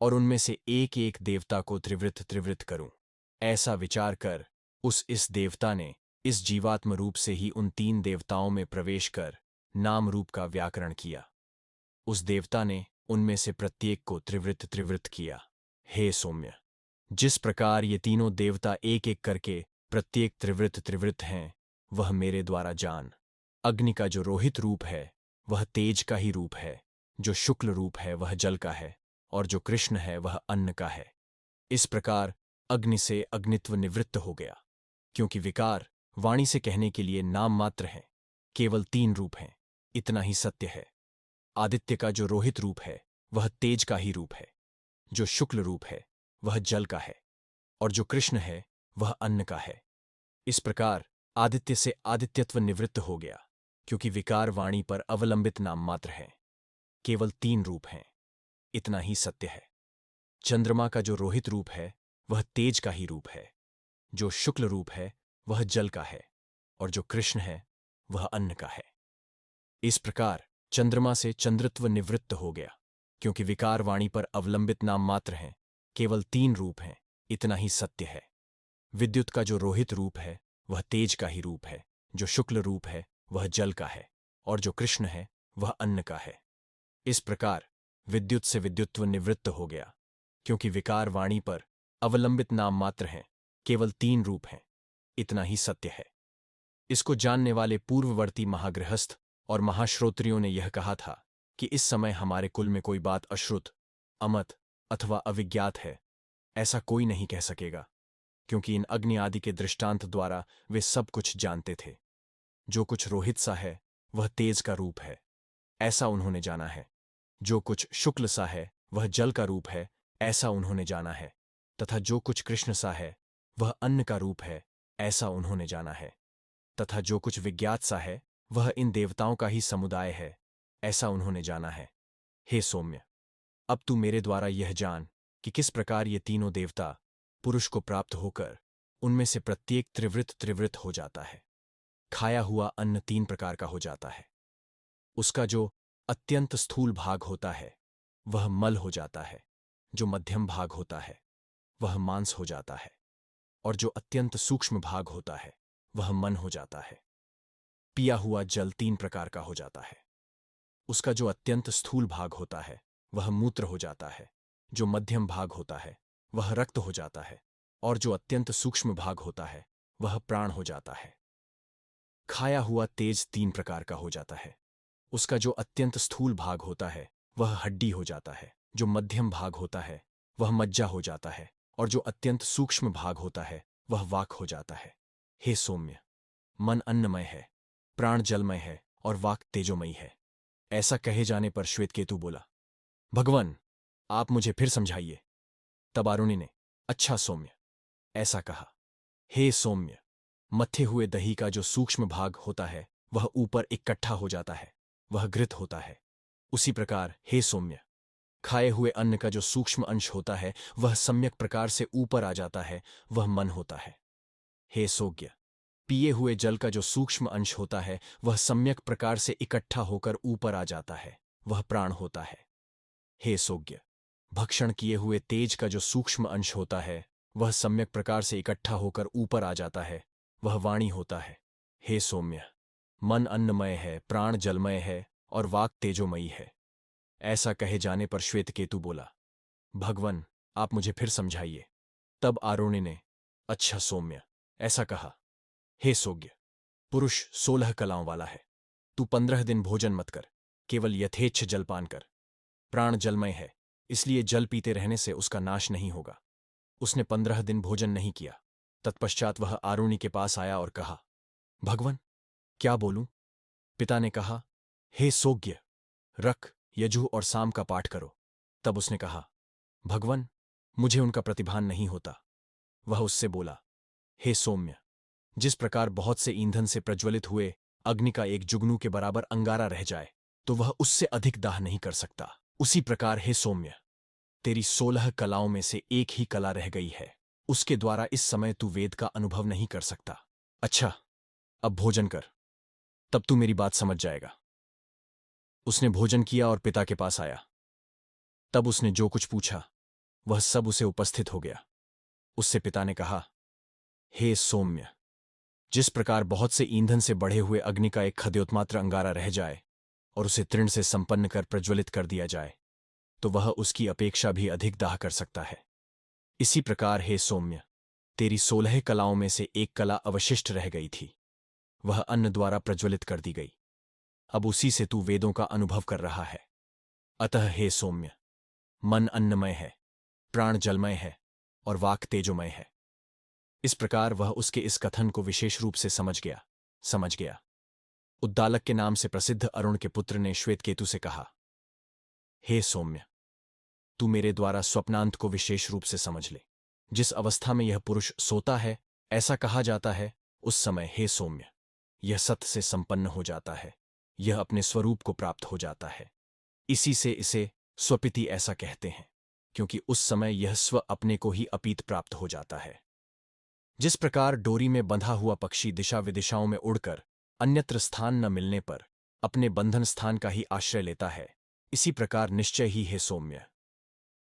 और उनमें से एक एक देवता को त्रिवृत त्रिवृत करूं। ऐसा विचार कर इस देवता ने इस जीवात्म रूप से ही उन 3 देवताओं में प्रवेश कर नाम रूप का व्याकरण किया। उस देवता ने उनमें से प्रत्येक को त्रिवृत त्रिवृत किया। हे सौम्य, जिस प्रकार ये तीनों देवता एक एक करके प्रत्येक त्रिवृत त्रिवृत हैं, वह मेरे द्वारा जान। अग्नि का जो रोहित रूप है, वह तेज का ही रूप है। जो शुक्ल रूप है, वह जल का है, और जो कृष्ण है, वह अन्न का है। इस प्रकार अग्नि से अग्नित्व निवृत्त हो गया, क्योंकि विकार वाणी से कहने के लिए नाम मात्र है। केवल 3 रूप हैं, इतना ही सत्य है। आदित्य का जो रोहित रूप है, वह तेज का ही रूप है। जो शुक्ल रूप है, वह जल का है, और जो कृष्ण है, वह अन्न का है। इस प्रकार आदित्य से आदित्यत्व निवृत्त हो गया, क्योंकि विकार वाणी पर अवलंबित नाम मात्र है। केवल 3 रूप हैं, इतना ही सत्य है। चंद्रमा का जो रोहित रूप है, वह तेज का ही रूप है। जो शुक्ल रूप है, वह जल का है, और जो कृष्ण है, वह अन्न का है। इस प्रकार चंद्रमा से चंद्रत्व निवृत्त हो गया, क्योंकि विकार वाणी पर अवलंबित नाम मात्र हैं। केवल 3 रूप हैं, इतना ही सत्य है। विद्युत का जो रोहित रूप है, वह तेज का ही रूप है। जो शुक्ल रूप है, वह जल का है, और जो कृष्ण है, वह अन्न का है। इस प्रकार विद्युत से विद्युत्व निवृत्त हो गया, क्योंकि विकार वाणी पर अवलंबित नाम मात्र हैं। केवल 3 रूप हैं, इतना ही सत्य है। इसको जानने वाले पूर्ववर्ती महागृहस्थ और महाश्रोत्रियों ने यह कहा था कि इस समय हमारे कुल में कोई बात अश्रुत, अमत अथवा अविज्ञात है, ऐसा कोई नहीं कह सकेगा, क्योंकि इन अग्नि आदि के दृष्टांत द्वारा वे सब कुछ जानते थे। जो कुछ रोहित सा है, वह तेज का रूप है, ऐसा उन्होंने जाना है। जो कुछ शुक्ल सा है, वह जल का रूप है, ऐसा उन्होंने जाना है। तथा जो कुछ कृष्ण सा है, वह अन्न का रूप है, ऐसा उन्होंने जाना है। तथा जो कुछ विज्ञात सा है, वह इन देवताओं का ही समुदाय है, ऐसा उन्होंने जाना है। हे सौम्य, अब तू मेरे द्वारा यह जान कि किस प्रकार ये तीनों देवता पुरुष को प्राप्त होकर उनमें से प्रत्येक त्रिवृत त्रिवृत हो जाता है। खाया हुआ अन्न 3 प्रकार का हो जाता है। उसका जो अत्यंत स्थूल भाग होता है, वह मल हो जाता है। जो मध्यम भाग होता है, वह मांस हो जाता है, और जो अत्यंत सूक्ष्म भाग होता है, वह मन हो जाता है। पिया हुआ जल 3 प्रकार का हो जाता है। उसका जो अत्यंत स्थूल भाग होता है, वह मूत्र हो जाता है। जो मध्यम भाग होता है, वह रक्त हो जाता है, और जो अत्यंत सूक्ष्म भाग होता है, वह प्राण हो जाता है। खाया हुआ तेज 3 प्रकार का हो जाता है। उसका जो अत्यंत स्थूल भाग होता है, वह हड्डी हो जाता है। जो मध्यम भाग होता है, वह मज्जा हो जाता है, और जो अत्यंत सूक्ष्म भाग होता है, वह वाक हो जाता है। हे सौम्य, मन अन्नमय है, प्राण जलमय है, और वाक तेजोमयी है। ऐसा कहे जाने पर श्वेतकेतु बोला, भगवान, आप मुझे फिर समझाइए। तब आरुणि ने, अच्छा सौम्य, ऐसा कहा। हे सौम्य, मत्थे हुए दही का जो सूक्ष्म भाग होता है, वह ऊपर इकट्ठा हो जाता है, वह घृत होता है। उसी प्रकार हे सौम्य, खाए हुए अन्न का जो सूक्ष्म अंश होता है, वह सम्यक प्रकार से ऊपर आ जाता है, वह मन होता है। हे सोग्य, पिए हुए जल का जो सूक्ष्म अंश होता है, वह सम्यक प्रकार से इकट्ठा होकर ऊपर आ जाता है, वह प्राण होता है। हे सोग्य, भक्षण किए हुए तेज का जो सूक्ष्म अंश होता है, वह सम्यक प्रकार से इकट्ठा होकर ऊपर आ जाता है, वह वाणी होता है। हे सौम्य, मन अन्नमय है, प्राण जलमय है और वाक तेजोमयी है। ऐसा कहे जाने पर श्वेतकेतु बोला, भगवन, आप मुझे फिर समझाइए। तब आरुणि ने, अच्छा सौम्य, ऐसा कहा, हे सोग्य, पुरुष 16 कलाओं वाला है। तू 15 दिन भोजन मत कर, केवल यथेच्छ जलपान कर। प्राण जलमय है, इसलिए जल पीते रहने से उसका नाश नहीं होगा। उसने 15 दिन भोजन नहीं किया। तत्पश्चात वह आरुणि के पास आया और कहा, भगवन, क्या बोलूं? पिता ने कहा, हे सोग्य, रख, यजुः और साम का पाठ करो। तब उसने कहा, भगवन, मुझे उनका प्रतिभान नहीं होता। वह उससे बोला, हे सौम्य, जिस प्रकार बहुत से ईंधन से प्रज्वलित हुए अग्नि का एक जुगनू के बराबर अंगारा रह जाए तो वह उससे अधिक दाह नहीं कर सकता, उसी प्रकार हे सौम्य, तेरी 16 कलाओं में से एक ही कला रह गई है। उसके द्वारा इस समय तू वेद का अनुभव नहीं कर सकता। अच्छा, अब भोजन कर, तब तू मेरी बात समझ जाएगा। उसने भोजन किया और पिता के पास आया। तब उसने जो कुछ पूछा वह सब उसे उपस्थित हो गया। उससे पिता ने कहा, हे सौम्य, जिस प्रकार बहुत से ईंधन से बढ़े हुए अग्नि का एक खद्योतमात्र अंगारा रह जाए और उसे तृण से संपन्न कर प्रज्वलित कर दिया जाए तो वह उसकी अपेक्षा भी अधिक दाह कर सकता है, इसी प्रकार हे सौम्य, तेरी 16 कलाओं में से एक कला अवशिष्ट रह गई थी। वह अन्न द्वारा प्रज्वलित कर दी गई। अब उसी से तू वेदों का अनुभव कर रहा है। अतः हे सौम्य, मन अन्नमय है, प्राण जलमय है और वाक तेजोमय है। इस प्रकार वह उसके इस कथन को विशेष रूप से समझ गया। उद्दालक के नाम से प्रसिद्ध अरुण के पुत्र ने श्वेतकेतु से कहा, हे सौम्य, तू मेरे द्वारा स्वप्नांत को विशेष रूप से समझ ले। जिस अवस्था में यह पुरुष सोता है, ऐसा कहा जाता है, उस समय हे सौम्य, यह सत्य से संपन्न हो जाता है, यह अपने स्वरूप को प्राप्त हो जाता है। इसी से इसे स्वपिति ऐसा कहते हैं, क्योंकि उस समय यह स्व अपने को ही अपीत प्राप्त हो जाता है। जिस प्रकार डोरी में बंधा हुआ पक्षी दिशा विदिशाओं में उड़कर अन्यत्र स्थान न मिलने पर अपने बंधन स्थान का ही आश्रय लेता है, इसी प्रकार निश्चय ही है सौम्य,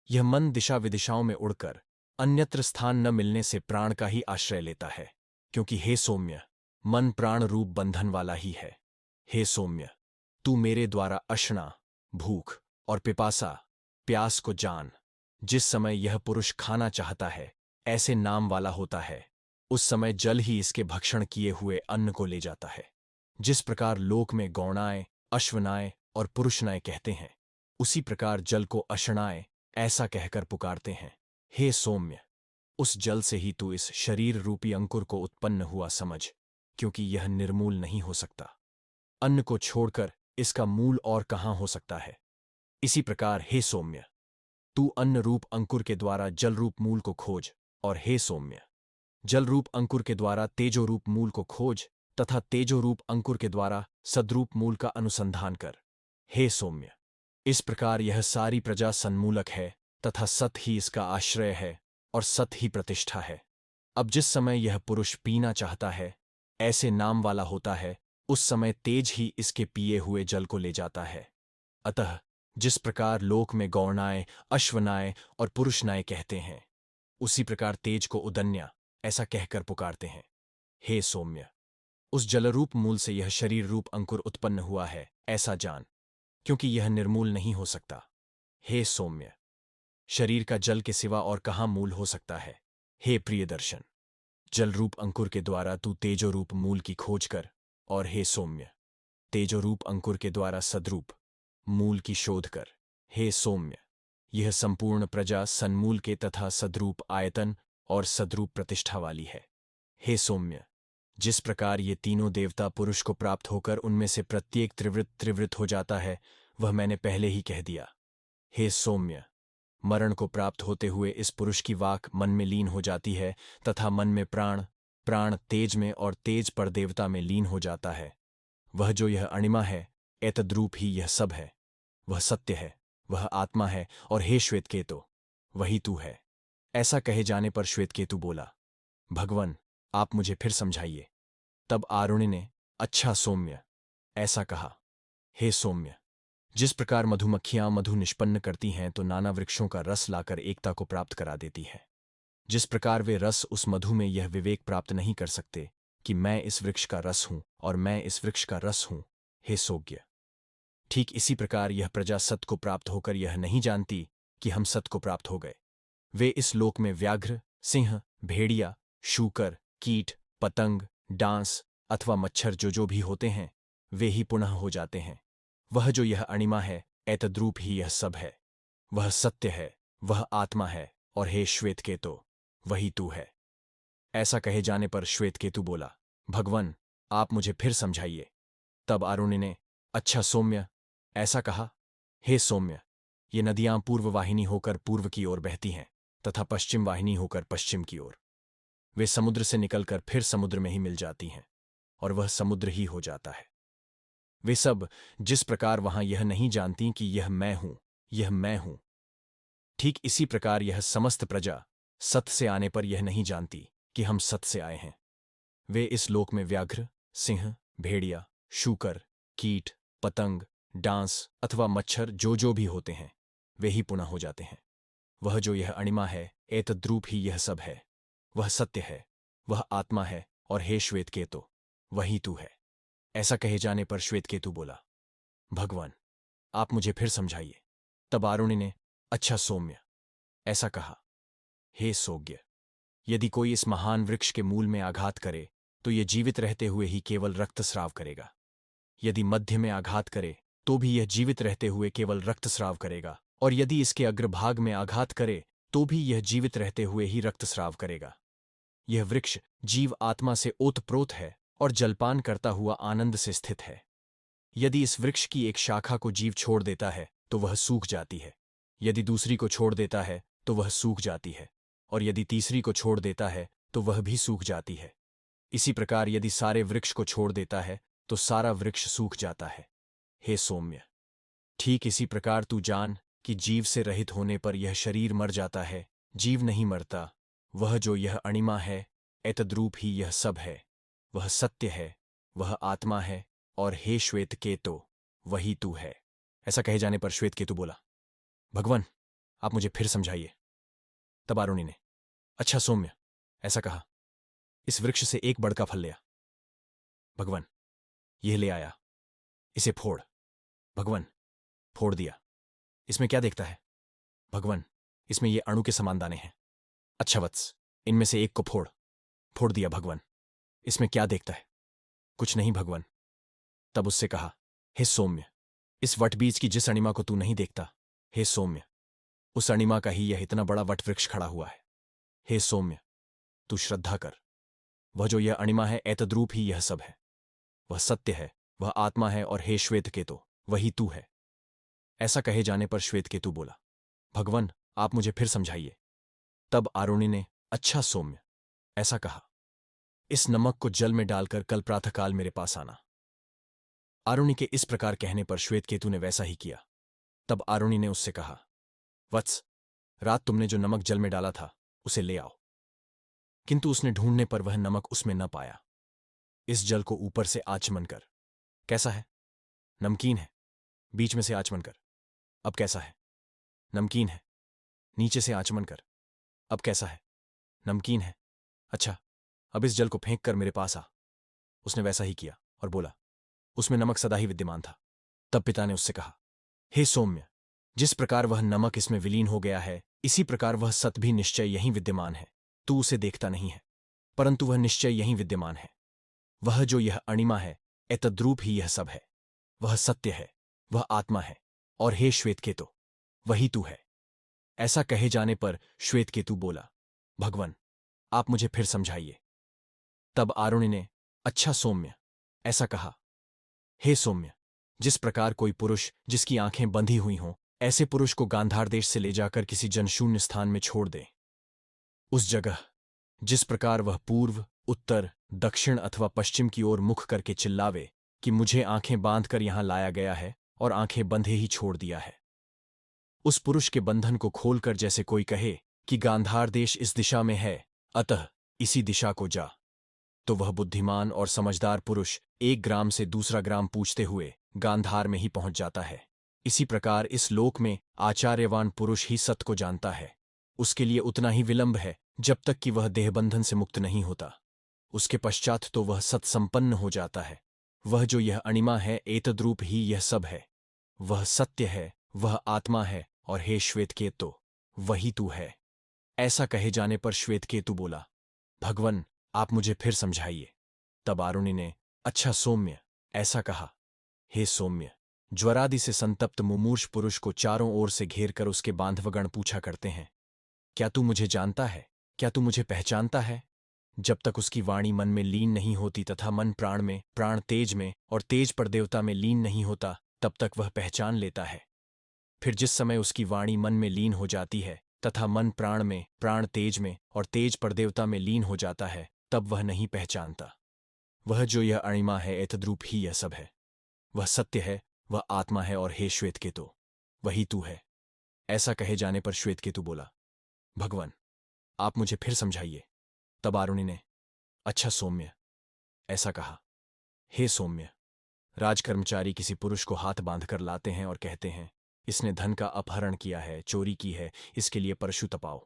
यह मन दिशा विदिशाओं में उड़कर अन्यत्र स्थान न मिलने से प्राण का ही आश्रय लेता है, क्योंकि हे सौम्य, मन प्राण रूप बंधन वाला ही है। हे सौम्य, तू मेरे द्वारा अशना, भूख और पिपासा, प्यास को जान। जिस समय यह पुरुष खाना चाहता है, ऐसे नाम वाला होता है, उस समय जल ही इसके भक्षण किए हुए अन्न को ले जाता है। जिस प्रकार लोक में गौणाएं, अश्वनाएं और पुरुषनाएं कहते हैं, उसी प्रकार जल को अशनाएं ऐसा कहकर पुकारते हैं। हे सौम्य, उस जल से ही तू इस शरीर रूपी अंकुर को उत्पन्न हुआ समझ, क्योंकि यह निर्मूल नहीं हो सकता। अन्न को छोड़कर इसका मूल और कहाँ हो सकता है। इसी प्रकार हे सौम्य, तू अन्न रूप अंकुर के द्वारा जल रूप मूल को खोज, और हे सौम्य, जल रूप अंकुर के द्वारा तेजो रूप मूल को खोज तथा तेजो रूप अंकुर के द्वारा सद्रूप मूल का अनुसंधान कर। हे सौम्य, इस प्रकार यह सारी प्रजा सन्मूलक है तथा सत ही इसका आश्रय है और सत ही प्रतिष्ठा है। अब जिस समय यह पुरुष पीना चाहता है, ऐसे नाम वाला होता है, उस समय तेज ही इसके पिए हुए जल को ले जाता है। अतः जिस प्रकार लोक में गौणाएं, अश्वनाएं और पुरुषनाएं कहते हैं, उसी प्रकार तेज को उदन्या ऐसा कहकर पुकारते हैं। हे सौम्य, उस जलरूप मूल से यह शरीर रूप अंकुर उत्पन्न हुआ है, ऐसा जान, क्योंकि यह निर्मूल नहीं हो सकता। हे सौम्य, शरीर का जल के सिवा और कहाँ मूल हो सकता है। हे प्रिय दर्शन, जल रूप अंकुर के द्वारा तू तेजो रूप मूल की खोज कर, और हे सौम्य, तेजो रूप अंकुर के द्वारा सद्रूप मूल की शोध कर। हे सौम्य, यह संपूर्ण प्रजा सन्मूल के तथा सद्रूप आयतन और सद्रूप प्रतिष्ठा वाली है। हे सौम्य, जिस प्रकार ये तीनों देवता पुरुष को प्राप्त होकर उनमें से प्रत्येक त्रिवृत हो जाता है, वह मैंने पहले ही कह दिया। हे सौम्य, मरण को प्राप्त होते हुए इस पुरुष की वाक मन में लीन हो जाती है तथा मन में प्राण, प्राण तेज में और तेज पर देवता में लीन हो जाता है। वह जो यह अणिमा है, एतद्रूप ही यह सब है। वह सत्य है, वह आत्मा है, और हे श्वेतकेतु, वही तू है। ऐसा कहे जाने पर श्वेतकेतु बोला, भगवन, आप मुझे फिर समझाइए। तब आरुणि ने, अच्छा सौम्य, ऐसा कहा, हे सौम्य, जिस प्रकार मधुमक्खियां मधु निष्पन्न करती हैं तो नाना वृक्षों का रस लाकर एकता को प्राप्त करा देती है, जिस प्रकार वे रस उस मधु में यह विवेक प्राप्त नहीं कर सकते कि मैं इस वृक्ष का रस हूं और मैं इस वृक्ष का रस हूं, हे सोग्य। ठीक इसी प्रकार यह प्रजा सत्य को प्राप्त होकर यह नहीं जानती कि हम सत्य को प्राप्त हो गए। वे इस लोक में व्याघ्र, सिंह, भेड़िया, शूकर, कीट, पतंग, डांस अथवा मच्छर जो भी होते हैं, वे ही पुनः हो जाते हैं। वह जो यह अणिमा है, एतद्रूप ही यह सब है। वह सत्य है, वह आत्मा है, और हे श्वेतकेतु, वही तू है। ऐसा कहे जाने पर श्वेतकेतु बोला, भगवन, आप मुझे फिर समझाइए। तब आरुणि ने, अच्छा सौम्य, ऐसा कहा, हे सौम्य, ये नदियां पूर्व वाहिनी होकर पूर्व की ओर बहती हैं तथा पश्चिम वाहिनी होकर पश्चिम की ओर। वे समुद्र से निकलकर फिर समुद्र में ही मिल जाती हैं और वह समुद्र ही हो जाता है। वे सब जिस प्रकार वहां यह नहीं जानती कि यह मैं हूं, यह मैं हूं, ठीक इसी प्रकार यह समस्त प्रजा सत से आने पर यह नहीं जानती कि हम सत से आए हैं। वे इस लोक में व्याघ्र, सिंह, भेड़िया, शूकर, कीट, पतंग, डांस अथवा मच्छर जो भी होते हैं, वे ही पुनः हो जाते हैं। वह जो यह अणिमा है, एतद्रूप ही यह सब है। वह सत्य है, वह आत्मा है, और हे श्वेतकेतु, वही तू है। ऐसा कहे जाने पर श्वेतकेतु बोला, भगवान, आप मुझे फिर समझाइए। तब आरुणि ने, अच्छा सौम्य, ऐसा कहा, हे सोग्य, यदि कोई इस महान वृक्ष के मूल में आघात करे तो यह जीवित रहते हुए ही केवल रक्तस्राव करेगा। यदि मध्य में आघात करे तो भी यह जीवित रहते हुए केवल रक्तस्राव करेगा, और यदि इसके अग्रभाग में आघात करे तो भी यह जीवित रहते हुए ही रक्तस्राव करेगा। यह वृक्ष जीव आत्मा से ओतप्रोत है और जलपान करता हुआ आनंद से स्थित है। यदि इस वृक्ष की एक शाखा को जीव छोड़ देता है तो वह सूख जाती है, यदि दूसरी को छोड़ देता है तो वह सूख जाती है, और यदि तीसरी को छोड़ देता है तो वह भी सूख जाती है। इसी प्रकार यदि सारे वृक्ष को छोड़ देता है तो सारा वृक्ष सूख जाता है। हे सौम्य, ठीक इसी प्रकार तू जान कि जीव से रहित होने पर यह शरीर मर जाता है, जीव नहीं मरता। वह जो यह अणिमा है, एतद्रूप ही यह सब है। वह सत्य है, वह आत्मा है, और हे श्वेतकेतु, वही तू है। ऐसा कहे जाने पर श्वेतकेतु बोला, भगवान, आप मुझे फिर समझाइए। तब आरुणि ने, अच्छा सौम्य, ऐसा कहा, इस वृक्ष से एक बड़का फल ले आ। भगवान, यह ले आया, इसे फोड़। भगवान, फोड़ दिया। इसमें क्या देखता है? भगवान, इसमें ये अणु के समान दाने हैं। अच्छा वत्स, इनमें से एक को फोड़। फोड़ दिया। भगवान, इसमें क्या देखता है? कुछ नहीं भगवान। तब उससे कहा, हे सौम्य, इस वटबीज की जिस अणिमा को तू नहीं देखता, हे सौम्य, उस अणिमा का ही यह इतना बड़ा वटवृक्ष खड़ा हुआ है। हे सौम्य, तू श्रद्धा कर। वह जो यह अणिमा है, एतद्रूप ही यह सब है। वह सत्य है, वह आत्मा है, और हे श्वेतकेतु, वही तू है। ऐसा कहे जाने पर श्वेतकेतु बोला, भगवान, आप मुझे फिर समझाइए। तब आरुणि ने, अच्छा सौम्य, ऐसा कहा, इस नमक को जल में डालकर कल प्रातःकाल मेरे पास आना। आरुणि के इस प्रकार कहने पर श्वेतकेतु ने वैसा ही किया। तब आरुणि ने उससे कहा, वत्स, रात तुमने जो नमक जल में डाला था उसे ले आओ। किंतु उसने ढूंढने पर वह नमक उसमें न पाया। इस जल को ऊपर से आचमन कर। कैसा है? नमकीन है। बीच में से आचमन कर। अब कैसा है? नमकीन है। नीचे से आचमन कर। अब कैसा है? नमकीन है। अच्छा, अब इस जल को फेंक कर मेरे पास आ। उसने वैसा ही किया और बोला, उसमें नमक सदा ही विद्यमान था। तब पिता ने उससे कहा, हे सौम्य, जिस प्रकार वह नमक इसमें विलीन हो गया है, इसी प्रकार वह सत भी निश्चय यहीं विद्यमान है। तू उसे देखता नहीं है, परंतु वह निश्चय यहीं विद्यमान है। वह जो यह अणिमा है, एतद्रूप ही यह सब है। वह सत्य है, वह आत्मा है, और हे श्वेतकेतु, वही तू है। ऐसा कहे जाने पर श्वेतकेतु बोला, भगवान, आप मुझे फिर समझाइए। तब आरुणि ने, अच्छा सौम्य, ऐसा कहा, हे सौम्य, जिस प्रकार कोई पुरुष जिसकी आंखें बंधी हुई हों, ऐसे पुरुष को गांधार देश से ले जाकर किसी जनशून्य स्थान में छोड़ दे, उस जगह जिस प्रकार वह पूर्व, उत्तर, दक्षिण अथवा पश्चिम की ओर मुख करके चिल्लावे कि मुझे आंखें बांधकर यहां लाया गया है और आंखें बंधे ही छोड़ दिया है, उस पुरुष के बंधन को खोलकर जैसे कोई कहे कि गांधार देश इस दिशा में है, अतः इसी दिशा को जा, तो वह बुद्धिमान और समझदार पुरुष एक ग्राम से दूसरा ग्राम पूछते हुए गांधार में ही पहुंच जाता है। इसी प्रकार इस लोक में आचार्यवान पुरुष ही सत्य को जानता है। उसके लिए उतना ही विलंब है जब तक कि वह देहबंधन से मुक्त नहीं होता। उसके पश्चात तो वह सत्संपन्न हो जाता है। वह जो यह अणिमा है, एतद्रूप ही यह सब है। वह सत्य है, वह आत्मा है, और हे श्वेतकेतु, वही तू है। ऐसा कहे जाने पर श्वेतकेतु बोला, भगवन, आप मुझे फिर समझाइए। तब आरुणि ने, अच्छा सौम्य, ऐसा कहा, हे सौम्य, ज्वरादि से संतप्त मुमूर्ष पुरुष को चारों ओर से घेर कर उसके बांधवगण पूछा करते हैं, क्या तू मुझे जानता है? क्या तू मुझे पहचानता है? जब तक उसकी वाणी मन में लीन नहीं होती तथा मन प्राण में, प्राण तेज में और तेज पर देवता में लीन नहीं होता, तब तक वह पहचान लेता है। फिर जिस समय उसकी वाणी मन में लीन हो जाती है तथा मन प्राण में, प्राण तेज में और तेज पर देवता में लीन हो जाता है, तब वह नहीं पहचानता। वह जो यह अणिमा है, एतद्रूप ही यह सब है। वह सत्य है, वह आत्मा है, और हे श्वेतकेतु, वही तू है। ऐसा कहे जाने पर श्वेतकेतु बोला, भगवान, आप मुझे फिर समझाइए। तब आरुणि ने, अच्छा सौम्य, ऐसा कहा, हे सौम्य, राजकर्मचारी किसी पुरुष को हाथ बांधकर लाते हैं और कहते हैं, इसने धन का अपहरण किया है, चोरी की है, इसके लिए परशु तपाओ।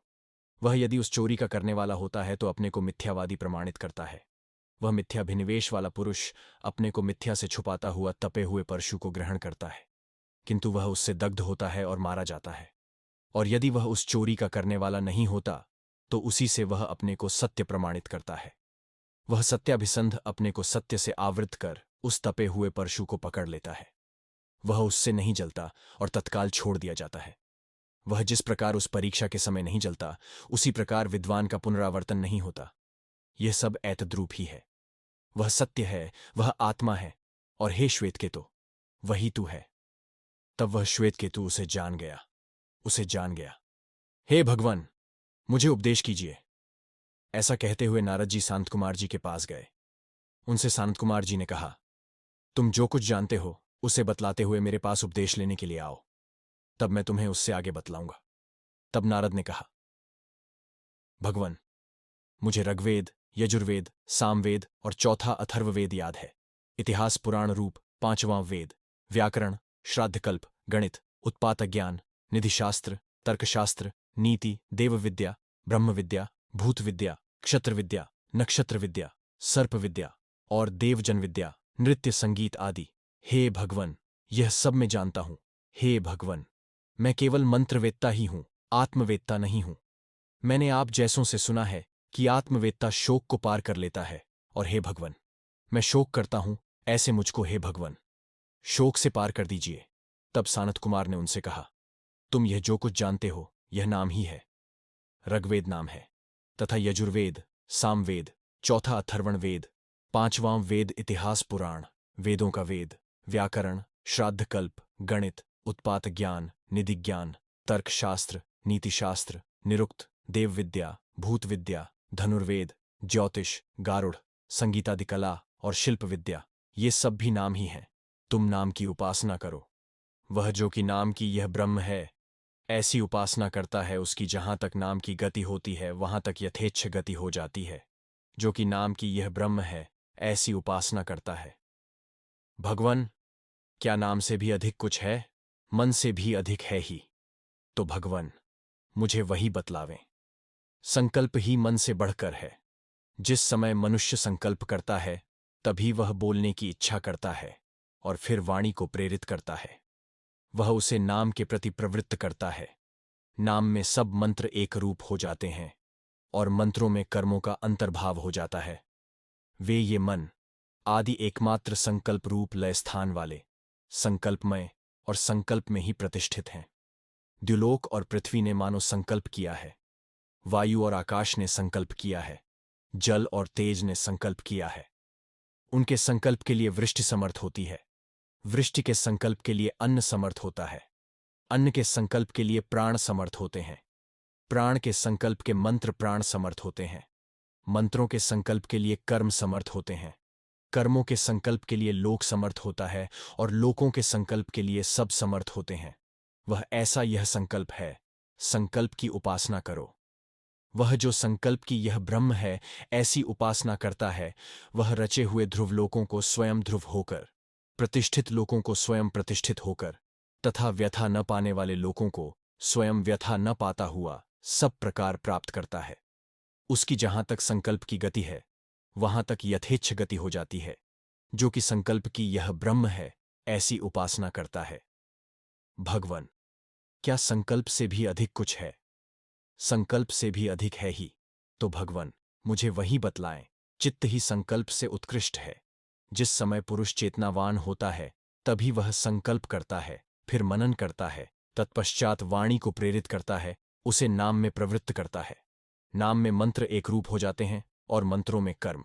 वह यदि उस चोरी का करने वाला होता है तो अपने को मिथ्यावादी प्रमाणित करता है। वह मिथ्याभिनिवेश वाला पुरुष अपने को मिथ्या से छुपाता हुआ तपे हुए परशु को ग्रहण करता है, किंतु वह उससे दग्ध होता है और मारा जाता है। और यदि वह उस चोरी का करने वाला नहीं होता तो उसी से वह अपने को सत्य प्रमाणित करता है। वह सत्याभिसंध अपने को सत्य से आवृत कर उस तपे हुए परशु को पकड़ लेता है। वह उससे नहीं जलता और तत्काल छोड़ दिया जाता है। वह जिस प्रकार उस परीक्षा के समय नहीं जलता, उसी प्रकार विद्वान का पुनरावर्तन नहीं होता। यह सब एतद्रूप ही है। वह सत्य है, वह आत्मा है, और हे श्वेतकेतु, वही तू है। तब वह श्वेतकेतु उसे जान गया, उसे जान गया। हे भगवान, मुझे उपदेश कीजिए। ऐसा कहते हुए नारद जी शांत कुमार जी के पास गए। उनसे शांत कुमार जी ने कहा, तुम जो कुछ जानते हो उसे बतलाते हुए मेरे पास उपदेश लेने के लिए आओ, तब मैं तुम्हें उससे आगे बतलाऊंगा। तब नारद ने कहा, भगवान, मुझे ऋग्वेद, यजुर्वेद, सामवेद और चौथा अथर्ववेद याद है। इतिहास पुराण रूप पांचवां वेद, व्याकरण, श्राद्धकल्प, गणित, उत्पात ज्ञान, निधिशास्त्र, तर्कशास्त्र, नीति, देव विद्या, ब्रह्म विद्या, भूत विद्या, क्षत्र विद्या, नक्षत्र विद्या, सर्प विद्या और देवजन विद्या, नृत्य संगीत आदि। हे भगवन, यह सब मैं जानता हूं। हे भगवन, मैं केवल मंत्रवेत्ता ही हूं, आत्मवेत्ता नहीं हूं। मैंने आप जैसों से सुना है कि आत्मवेत्ता शोक को पार कर लेता है, और हे भगवन, मैं शोक करता हूं, ऐसे मुझको हे भगवन शोक से पार कर दीजिए। तब सानत कुमार ने उनसे कहा, तुम यह जो कुछ जानते हो यह नाम ही है। ऋग्वेद नाम है, तथा यजुर्वेद, सामवेद, चौथा अथर्वण वेद, पांचवां वेद इतिहास पुराण, वेदों का वेद, व्याकरण, श्राद्धकल्प, गणित, उत्पात ज्ञान, निधि ज्ञान, तर्कशास्त्र, नीतिशास्त्र, निरुक्त, देव विद्या, भूत विद्या, धनुर्वेद, ज्योतिष, गारुड़, संगीतादि कला और शिल्प विद्या, ये सब भी नाम ही हैं। तुम नाम की उपासना करो। वह जो कि नाम की यह ब्रह्म है, ऐसी उपासना करता है, उसकी जहां तक नाम की गति होती है वहां तक यथेच्छ गति हो जाती है। जो कि नाम की यह ब्रह्म है, ऐसी उपासना करता है। भगवन, क्या नाम से भी अधिक कुछ है? मन से भी अधिक है ही। तो भगवन, मुझे वही बतलावें। संकल्प ही मन से बढ़कर है। जिस समय मनुष्य संकल्प करता है तभी वह बोलने की इच्छा करता है और फिर वाणी को प्रेरित करता है। वह उसे नाम के प्रति प्रवृत्त करता है। नाम में सब मंत्र एक रूप हो जाते हैं और मंत्रों में कर्मों का अंतर्भाव हो जाता है। वे ये मन आदि एकमात्र संकल्प रूप लय स्थान वाले संकल्पमय और संकल्प में ही प्रतिष्ठित हैं। द्युलोक और पृथ्वी ने मानो संकल्प किया है, वायु और आकाश ने संकल्प किया है, जल और तेज ने संकल्प किया है। उनके संकल्प के लिए वृष्टि समर्थ होती है, वृष्टि के संकल्प के लिए अन्न समर्थ होता है, अन्न के संकल्प के लिए प्राण समर्थ होते हैं, प्राण के संकल्प के मंत्र प्राण समर्थ होते हैं, मंत्रों के संकल्प के लिए कर्म समर्थ होते हैं, कर्मों के संकल्प के लिए लोक समर्थ होता है और लोकों के संकल्प के लिए सब समर्थ होते हैं। वह ऐसा यह संकल्प है, संकल्प की उपासना करो। वह जो संकल्प की यह ब्रह्म है, ऐसी उपासना करता है, वह रचे हुए ध्रुवलोकों को स्वयं ध्रुव होकर, प्रतिष्ठित लोकों को स्वयं प्रतिष्ठित होकर तथा व्यथा न पाने वाले लोकों को स्वयं व्यथा न पाता हुआ सब प्रकार प्राप्त करता है। उसकी जहां तक संकल्प की गति है वहां तक यथेच्छ गति हो जाती है। जो कि संकल्प की यह ब्रह्म है, ऐसी उपासना करता है। भगवन, क्या संकल्प से भी अधिक कुछ है? संकल्प से भी अधिक है ही। तो भगवन, मुझे वही बतलाएं। चित्त ही संकल्प से उत्कृष्ट है। जिस समय पुरुष चेतनावान होता है, तभी वह संकल्प करता है, फिर मनन करता है, तत्पश्चात वाणी को प्रेरित करता है, उसे नाम में प्रवृत्त करता है। नाम में मंत्र एक रूप हो जाते हैं और मंत्रों में कर्म।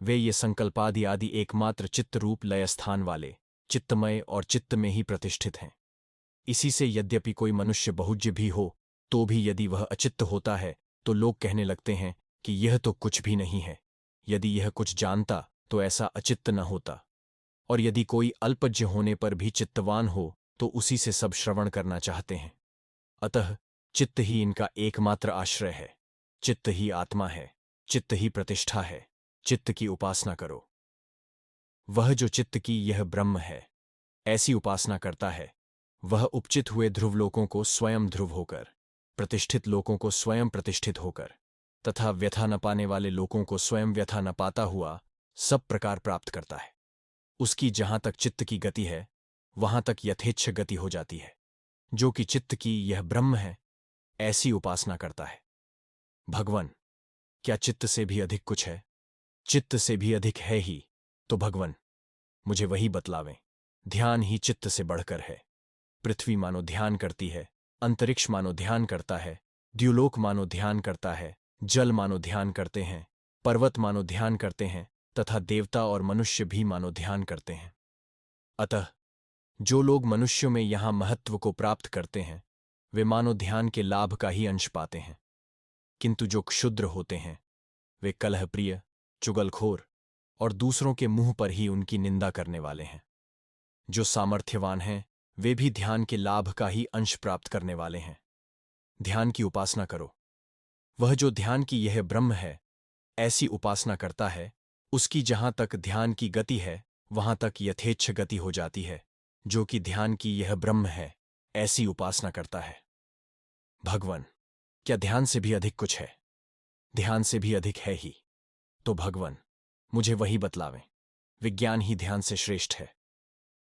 वे ये संकल्पादि आदि एकमात्र चित्त रूप लय स्थान वाले चित्तमय और चित्त में ही प्रतिष्ठित हैं। इसी से यद्यपि कोई मनुष्य बहुज्य भी हो, तो भी यदि वह अचित्त होता है तो लोग कहने लगते हैं कि यह तो कुछ भी नहीं है। यदि यह कुछ जानता तो ऐसा अचित्त न होता। और यदि कोई अल्पज्य होने पर भी चित्तवान हो तो उसी से सब श्रवण करना चाहते हैं। अतः चित्त ही इनका एकमात्र आश्रय है। चित्त ही आत्मा है, चित्त ही प्रतिष्ठा है। चित्त की उपासना करो। वह जो चित्त की यह ब्रह्म है, ऐसी उपासना करता है, वह उपचित हुए ध्रुवलोकों को स्वयं ध्रुव होकर, प्रतिष्ठित लोकों को स्वयं प्रतिष्ठित होकर, तथा व्यथा न पाने वाले लोकों को स्वयं व्यथा न पाता हुआ सब प्रकार प्राप्त करता है। उसकी जहां तक चित्त की गति है, वहां तक यथेच्छ गति हो जाती है। जो कि चित्त की यह ब्रह्म है, ऐसी उपासना करता है। भगवन, क्या चित्त से भी अधिक कुछ है? चित्त से भी अधिक है ही। तो भगवन, मुझे वही बतलावें। ध्यान ही चित्त से बढ़कर है। पृथ्वी मानो ध्यान करती है, अंतरिक्ष मानो ध्यान करता है, द्युलोक मानो ध्यान करता है, जल मानो ध्यान करते हैं, पर्वत मानो ध्यान करते हैं, तथा देवता और मनुष्य भी मानो ध्यान करते हैं। अतः जो लोग मनुष्यों में यहां महत्व को प्राप्त करते हैं, वे मानो ध्यान के लाभ का ही अंश पाते हैं। किंतु जो क्षुद्र होते हैं, वे कलहप्रिय, चुगलखोर और दूसरों के मुंह पर ही उनकी निंदा करने वाले हैं। जो सामर्थ्यवान हैं, वे भी ध्यान के लाभ का ही अंश प्राप्त करने वाले हैं। ध्यान की उपासना करो। वह जो ध्यान की यह ब्रह्म है, ऐसी उपासना करता है, उसकी जहां तक ध्यान की गति है, वहां तक यथेच्छ गति हो जाती है। जो कि ध्यान की यह ब्रह्म है, ऐसी उपासना करता है। भगवन, क्या ध्यान से भी अधिक कुछ है? ध्यान से भी अधिक है ही। तो भगवन, मुझे वही बतलावें। विज्ञान ही ध्यान से श्रेष्ठ है।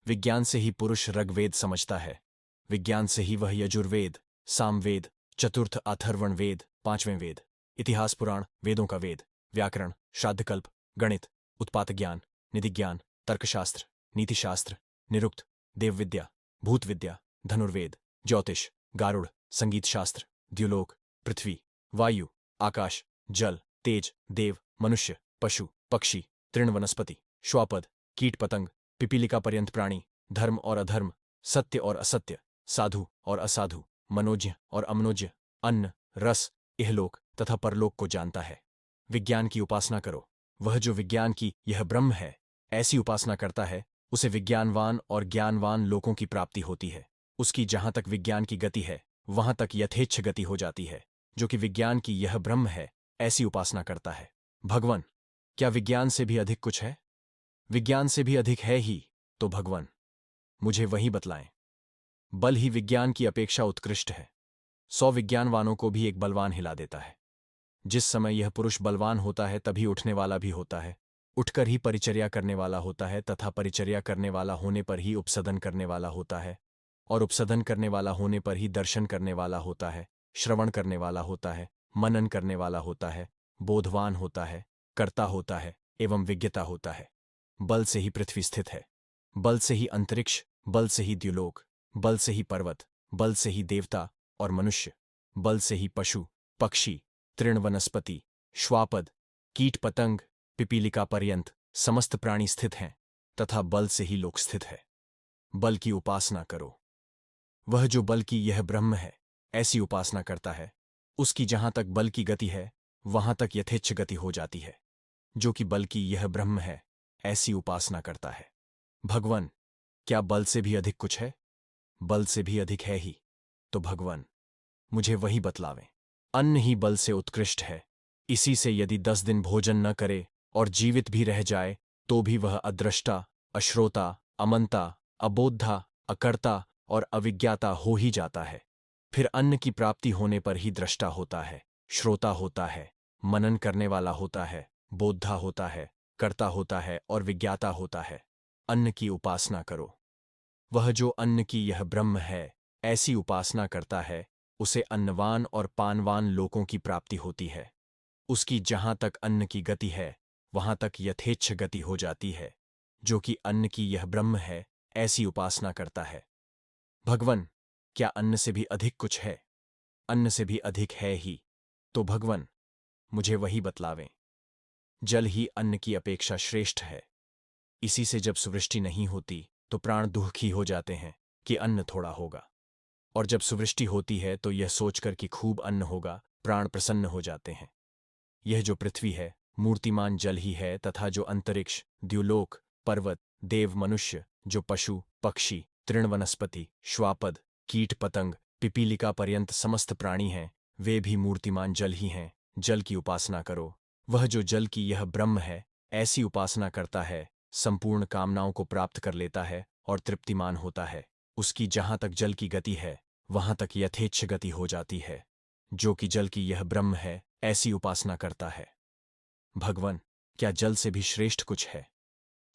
विज्ञान से ही पुरुष ऋग्वेद समझता है। विज्ञान से ही वह यजुर्वेद, सामवेद, चतुर्थ अथर्वण वेद, पांचवें वेद, इतिहास पुराण, वेदों का वेद, व्याकरण, श्राद्धकल्प, गणित, उत्पात ज्ञान, निधि ज्ञान, तर्कशास्त्र, नीतिशास्त्र, निरुक्त, देवविद्या, भूतविद्या, धनुर्वेद, ज्योतिष, गारुड़, संगीत शास्त्र, द्युलोक, पृथ्वी, वायु, आकाश, जल, तेज, देव, मनुष्य, पशु, पक्षी, तृण वनस्पति, श्वापद, कीट पतंग, पिपीलिका पर्यंत प्राणी, धर्म और अधर्म, सत्य और असत्य, साधु और असाधु, मनोज्य और अमनोज्य, अन्न, रस, इहलोक तथा परलोक को जानता है। विज्ञान की उपासना करो। वह जो विज्ञान की यह ब्रह्म है, ऐसी उपासना करता है, उसे विज्ञानवान और ज्ञानवान लोकों की प्राप्ति होती है। उसकी जहां तक विज्ञान की गति है, वहां तक यथेच्छ गति हो जाती है। जो कि विज्ञान की यह ब्रह्म है, ऐसी उपासना करता है। भगवन, क्या विज्ञान से भी अधिक कुछ है? विज्ञान से भी अधिक है ही। तो भगवन, मुझे वही बतलाएं। बल ही विज्ञान की अपेक्षा उत्कृष्ट है। 100 विज्ञानवानों को भी एक बलवान हिला देता है। जिस समय यह पुरुष बलवान होता है, तभी उठने वाला भी होता है, उठकर ही परिचर्या करने वाला होता है, तथा परिचर्या करने वाला होने पर ही उपसदन करने वाला होता है, और उपसदन करने वाला होने पर ही दर्शन करने वाला होता है, श्रवण करने वाला होता है, मनन करने वाला होता है, बोधवान होता है, कर्ता होता है एवं विज्ञता होता है। बल से ही पृथ्वी स्थित है, बल से ही अंतरिक्ष, बल से ही द्युलोक, बल से ही पर्वत, बल से ही देवता और मनुष्य, बल से ही पशु, पक्षी, तृण वनस्पति, श्वापद, कीट पतंग, पिपीलिका पर्यंत समस्त प्राणी स्थित हैं, तथा बल से ही लोक स्थित है। बल की उपासना करो। वह जो बल की यह ब्रह्म है, ऐसी उपासना करता है, उसकी जहां तक बल की गति है, वहां तक यथेच्छ गति हो जाती है। जो कि बल की यह ब्रह्म है, ऐसी उपासना करता है। भगवन, क्या बल से भी अधिक कुछ है? बल से भी अधिक है ही। तो भगवन, मुझे वही बतलावें। अन्न ही बल से उत्कृष्ट है। इसी से यदि 10 दिन भोजन न करे और जीवित भी रह जाए, तो भी वह अद्रष्टा, अश्रोता, अमंता, अबोधा, अकर्ता और अविज्ञाता हो ही जाता है। फिर अन्न की प्राप्ति होने पर ही दृष्टा होता है, श्रोता होता है, मनन करने वाला होता है, बोद्धा होता है, कर्ता होता है और विज्ञाता होता है। अन्न की उपासना करो। वह जो अन्न की यह ब्रह्म है, ऐसी उपासना करता है, उसे अन्नवान और पानवान लोकों की प्राप्ति होती है। उसकी जहां तक अन्न की गति है, वहां तक यथेच्छ गति हो जाती है। जो कि अन्न की यह ब्रह्म है, ऐसी उपासना करता है। भगवन, क्या अन्न से भी अधिक कुछ है? अन्न से भी अधिक है ही, तो भगवन मुझे वही बतलावें। जल ही अन्न की अपेक्षा श्रेष्ठ है। इसी से जब सुवृष्टि नहीं होती तो प्राण दुखी हो जाते हैं कि अन्न थोड़ा होगा, और जब सुवृष्टि होती है तो यह सोचकर कि खूब अन्न होगा, प्राण प्रसन्न हो जाते हैं। यह जो पृथ्वी है, मूर्तिमान जल ही है, तथा जो अंतरिक्ष, द्युलोक, पर्वत, देव, मनुष्य, जो पशु, पक्षी, तृण, वनस्पति, श्वापद, कीट, पतंग, पिपीलिका पर्यंत समस्त प्राणी हैं, वे भी मूर्तिमान जल ही हैं। जल की उपासना करो। वह जो जल की यह ब्रह्म है, ऐसी उपासना करता है, संपूर्ण कामनाओं को प्राप्त कर लेता है और तृप्तिमान होता है। उसकी जहां तक जल की गति है, वहां तक यथेच्छ गति हो जाती है। जो कि जल की यह ब्रह्म है, ऐसी उपासना करता है। भगवन, क्या जल से भी श्रेष्ठ कुछ है?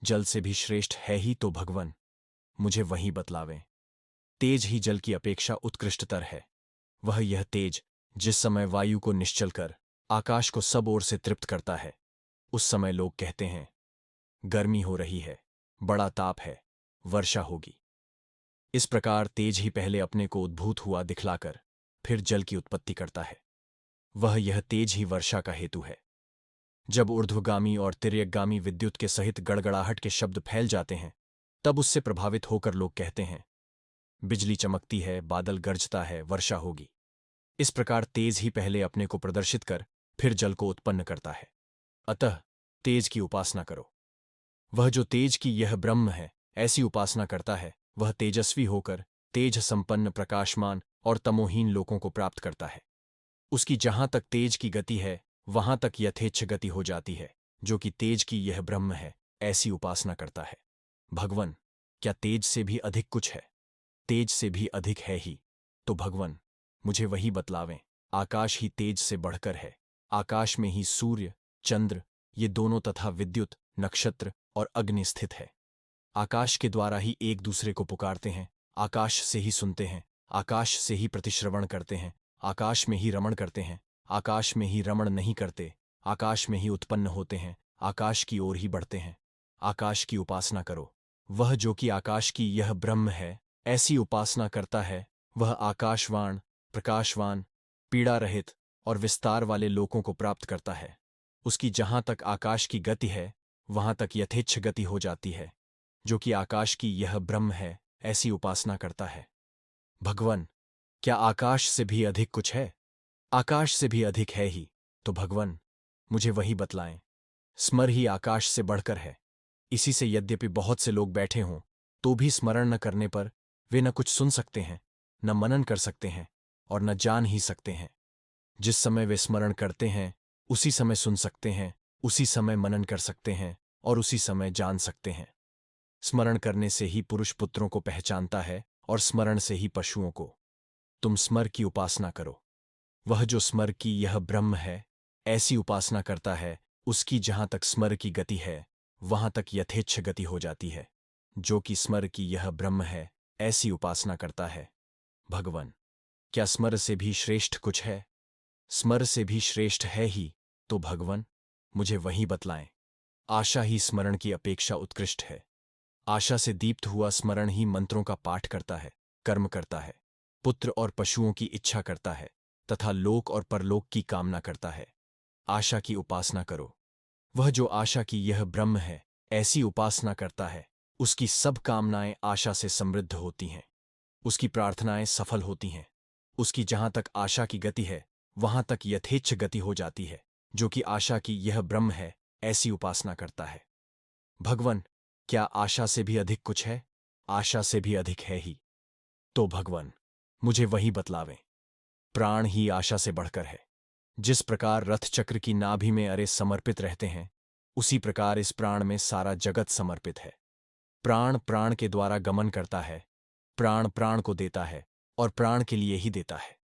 जल से भी श्रेष्ठ है ही, तो भगवन मुझे वही बतलावें। तेज ही जल की अपेक्षा उत्कृष्टतर है। वह यह तेज जिस समय वायु को निश्चल कर आकाश को सब ओर से तृप्त करता है, उस समय लोग कहते हैं गर्मी हो रही है, बड़ा ताप है, वर्षा होगी। इस प्रकार तेज ही पहले अपने को उद्भूत हुआ दिखलाकर फिर जल की उत्पत्ति करता है। वह यह तेज ही वर्षा का हेतु है। जब ऊर्ध्वगामी और तिर्यकगामी विद्युत के सहित गड़गड़ाहट के शब्द फैल जाते हैं, तब उससे प्रभावित होकर लोग कहते हैं बिजली चमकती है, बादल गरजता है, वर्षा होगी। इस प्रकार तेज ही पहले अपने को प्रदर्शित कर फिर जल को उत्पन्न करता है। अतः तेज की उपासना करो। वह जो तेज की यह ब्रह्म है, ऐसी उपासना करता है, वह तेजस्वी होकर तेज संपन्न, प्रकाशमान और तमोहीन लोकों को प्राप्त करता है। उसकी जहां तक तेज की गति है, वहां तक यथेच्छ गति हो जाती है। जो कि तेज की यह ब्रह्म है, ऐसी उपासना करता है। भगवन, क्या तेज से भी अधिक कुछ है? तेज से भी अधिक है ही, तो भगवन मुझे वही बतलावें। आकाश ही तेज से बढ़कर है। आकाश में ही सूर्य, चंद्र, ये दोनों तथा विद्युत, नक्षत्र और अग्नि स्थित है। आकाश के द्वारा ही एक दूसरे को पुकारते हैं, आकाश से ही सुनते हैं, आकाश से ही प्रतिश्रवण करते हैं, आकाश में ही रमण करते हैं, आकाश में ही रमण नहीं करते, आकाश में ही उत्पन्न होते हैं, आकाश की ओर ही बढ़ते हैं। आकाश की उपासना करो। वह जो कि आकाश की यह ब्रह्म है, ऐसी उपासना करता है, वह आकाशवान, प्रकाशवान, पीड़ा रहित और विस्तार वाले लोकों को प्राप्त करता है। उसकी जहां तक आकाश की गति है, वहां तक यथेच्छ गति हो जाती है। जो कि आकाश की यह ब्रह्म है, ऐसी उपासना करता है। भगवन, क्या आकाश से भी अधिक कुछ है? आकाश से भी अधिक है ही, तो भगवन मुझे वही बतलाएं। स्मर ही आकाश से बढ़कर है। इसी से यद्यपि बहुत से लोग बैठे हों, तो भी स्मरण न करने पर वे न कुछ सुन सकते हैं, न मनन कर सकते हैं और न जान ही सकते हैं। जिस समय वे स्मरण करते हैं, उसी समय सुन सकते हैं, उसी समय मनन कर सकते हैं और उसी समय जान सकते हैं। स्मरण करने से ही पुरुष पुत्रों को पहचानता है और स्मरण से ही पशुओं को। तुम स्मर की उपासना करो। वह जो स्मर की यह ब्रह्म है, ऐसी उपासना करता है, उसकी जहां तक स्मर की गति है, वहां तक यथेच्छ गति हो जाती है। जो कि स्मर की यह ब्रह्म है, ऐसी उपासना करता है। भगवन, क्या स्मर से भी श्रेष्ठ कुछ है? स्मर से भी श्रेष्ठ है ही, तो भगवन मुझे वही बतलाएं। आशा ही स्मरण की अपेक्षा उत्कृष्ट है। आशा से दीप्त हुआ स्मरण ही मंत्रों का पाठ करता है, कर्म करता है, पुत्र और पशुओं की इच्छा करता है तथा लोक और परलोक की कामना करता है। आशा की उपासना करो। वह जो आशा की यह ब्रह्म है, ऐसी उपासना करता है, उसकी सब कामनाएं आशा से समृद्ध होती हैं। उसकी प्रार्थनाएं सफल होती हैं। उसकी जहां तक आशा की गति है, वहां तक यथेच्छ गति हो जाती है। जो कि आशा की यह ब्रह्म है, ऐसी उपासना करता है। भगवन, क्या आशा से भी अधिक कुछ है? आशा से भी अधिक है ही, तो भगवन मुझे वही बतलावें। प्राण ही आशा से बढ़कर है। जिस प्रकार रथ चक्र की नाभि में अरे समर्पित रहते हैं, उसी प्रकार इस प्राण में सारा जगत समर्पित है। प्राण प्राण के द्वारा गमन करता है, प्राण प्राण को देता है और प्राण के लिए ही देता है।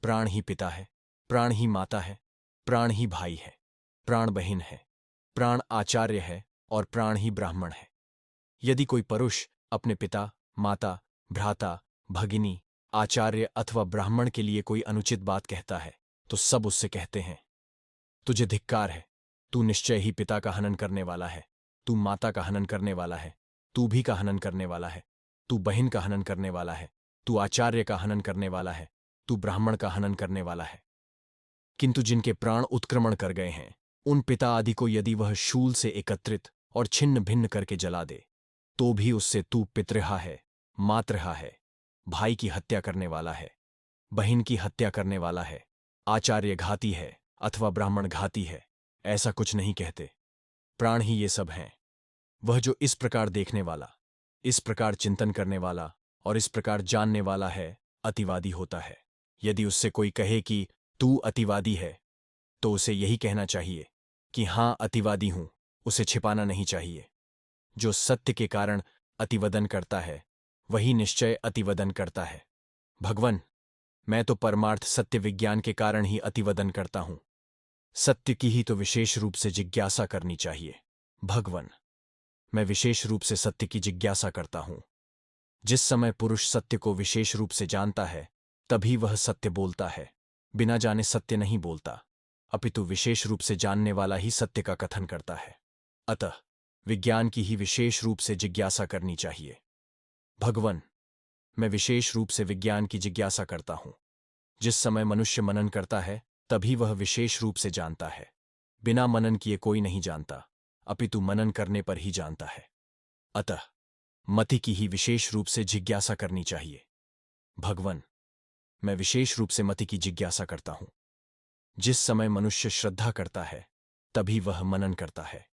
प्राण ही पिता है, प्राण ही माता है, प्राण ही भाई है, प्राण बहन है, प्राण आचार्य है और प्राण ही ब्राह्मण है। यदि कोई पुरुष अपने पिता, माता, भ्राता, भगिनी, आचार्य अथवा ब्राह्मण के लिए कोई अनुचित बात कहता है तो सब उससे कहते हैं, तुझे धिक्कार है, तू निश्चय ही पिता का हनन करने वाला है, तू माता का हनन करने वाला है, तू भी का हनन करने वाला है, तू बहन का हनन करने वाला है, तू आचार्य का हनन करने वाला है, तू ब्राह्मण का हनन करने वाला है। किंतु जिनके प्राण उत्क्रमण कर गए हैं, उन पिता आदि को यदि वह शूल से एकत्रित और छिन्न भिन्न करके जला दे, तो भी उससे तू पितृहा है, मातृहा है, भाई की हत्या करने वाला है, बहन की हत्या करने वाला है, आचार्य घाती है अथवा ब्राह्मण घाती है, ऐसा कुछ नहीं कहते। प्राण ही ये सब हैं। वह जो इस प्रकार देखने वाला, इस प्रकार चिंतन करने वाला और इस प्रकार जानने वाला है, अतिवादी होता है। यदि उससे कोई कहे कि तू अतिवादी है, तो उसे यही कहना चाहिए कि हाँ अतिवादी हूं, उसे छिपाना नहीं चाहिए। जो सत्य के कारण अतिवदन करता है, वही निश्चय अतिवदन करता है। भगवन, मैं तो परमार्थ सत्य विज्ञान के कारण ही अतिवदन करता हूं। सत्य की ही तो विशेष रूप से जिज्ञासा करनी चाहिए। भगवन, मैं विशेष रूप से सत्य की जिज्ञासा करता हूं। जिस समय पुरुष सत्य को विशेष रूप से जानता है, तभी वह सत्य बोलता है। बिना जाने सत्य नहीं बोलता, अपितु विशेष रूप से जानने वाला ही सत्य का कथन करता है। अतः विज्ञान की ही विशेष रूप से जिज्ञासा करनी चाहिए। भगवन, मैं विशेष रूप से विज्ञान की जिज्ञासा करता हूं। जिस समय मनुष्य मनन करता है, तभी वह विशेष रूप से जानता है। बिना मनन किए कोई नहीं जानता, अपितु मनन करने पर ही जानता है। अतः मति की ही विशेष रूप से जिज्ञासा करनी चाहिए। भगवन, मैं विशेष रूप से मति की जिज्ञासा करता हूं। जिस समय मनुष्य श्रद्धा करता है, तभी वह मनन करता है।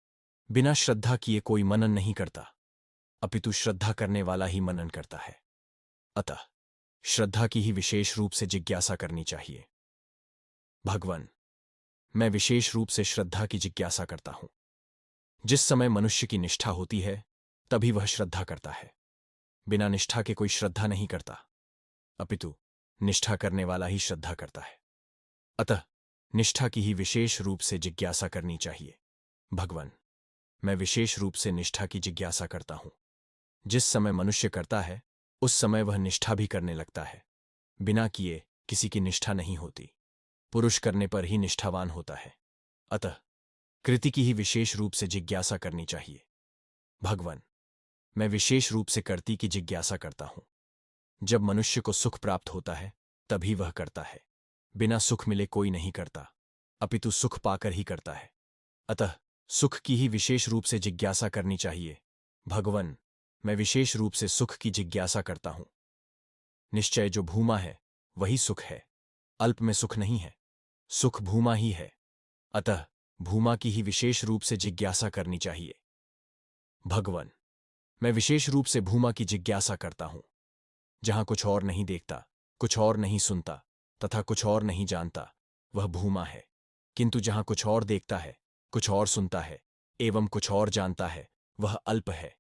बिना श्रद्धा किए कोई मनन नहीं करता, अपितु श्रद्धा करने वाला ही मनन करता है। अतः श्रद्धा की ही विशेष रूप से जिज्ञासा करनी चाहिए। भगवन, मैं विशेष रूप से श्रद्धा की जिज्ञासा करता हूं। जिस समय मनुष्य की निष्ठा होती है, तभी वह श्रद्धा करता है। बिना निष्ठा के कोई श्रद्धा नहीं करता, अपितु निष्ठा करने वाला ही श्रद्धा करता है। अतः निष्ठा की ही विशेष रूप से जिज्ञासा करनी चाहिए। भगवन, मैं विशेष रूप से निष्ठा की जिज्ञासा करता हूं। जिस समय मनुष्य करता है, उस समय वह निष्ठा भी करने लगता है। बिना किए किसी की निष्ठा नहीं होती। पुरुष करने पर ही निष्ठावान होता है। अतः कृति की ही विशेष रूप से जिज्ञासा करनी चाहिए। भगवन, मैं विशेष रूप से कर्ती की जिज्ञासा करता हूं। जब मनुष्य को सुख प्राप्त होता है, तभी वह करता है। बिना सुख मिले कोई नहीं करता, अपितु सुख पाकर ही करता है। अतः सुख की ही विशेष रूप से जिज्ञासा करनी चाहिए। भगवन, मैं विशेष रूप से सुख की जिज्ञासा करता हूं। निश्चय जो भूमा है, वही सुख है। अल्प में सुख नहीं है, सुख भूमा ही है। अतः भूमा की ही विशेष रूप से जिज्ञासा करनी चाहिए। भगवन, मैं विशेष रूप से भूमा की जिज्ञासा करता हूं। जहां कुछ और नहीं देखता, कुछ और नहीं सुनता तथा कुछ और नहीं जानता, वह भूमा है। किंतु जहां कुछ और देखता है, कुछ और सुनता है एवं कुछ और जानता है, वह अल्प है।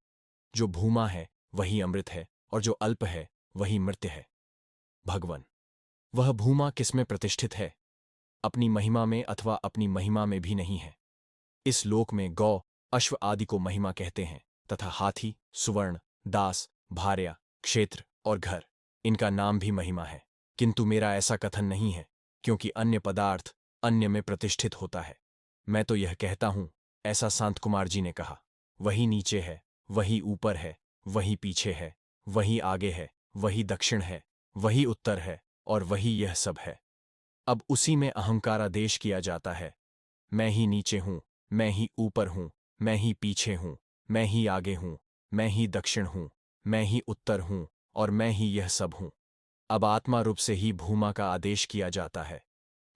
जो भूमा है वही अमृत है और जो अल्प है वही मृत्य है। भगवन, वह भूमा किसमें प्रतिष्ठित है? अपनी महिमा में अथवा अपनी महिमा में भी नहीं है। इस लोक में गौ, अश्व आदि को महिमा कहते हैं तथा हाथी, सुवर्ण, दास, भार्या, क्षेत्र और घर, इनका नाम भी महिमा है। किंतु मेरा ऐसा कथन नहीं है, क्योंकि अन्य पदार्थ अन्य में प्रतिष्ठित होता है। मैं तो यह कहता हूं, ऐसा सांत कुमार जी ने कहा, वही नीचे है, वही ऊपर है, वही पीछे है, वही आगे है, वही दक्षिण है, वही उत्तर है और वही यह सब है। अब उसी में अहंकारादेश किया जाता है। मैं ही नीचे हूं, मैं ही ऊपर हूं, मैं ही पीछे हूं, मैं ही आगे हूं, मैं ही दक्षिण हूं, मैं ही उत्तर हूं और मैं ही यह सब हूं। अब आत्मा रूप से ही भूमा का आदेश किया जाता है।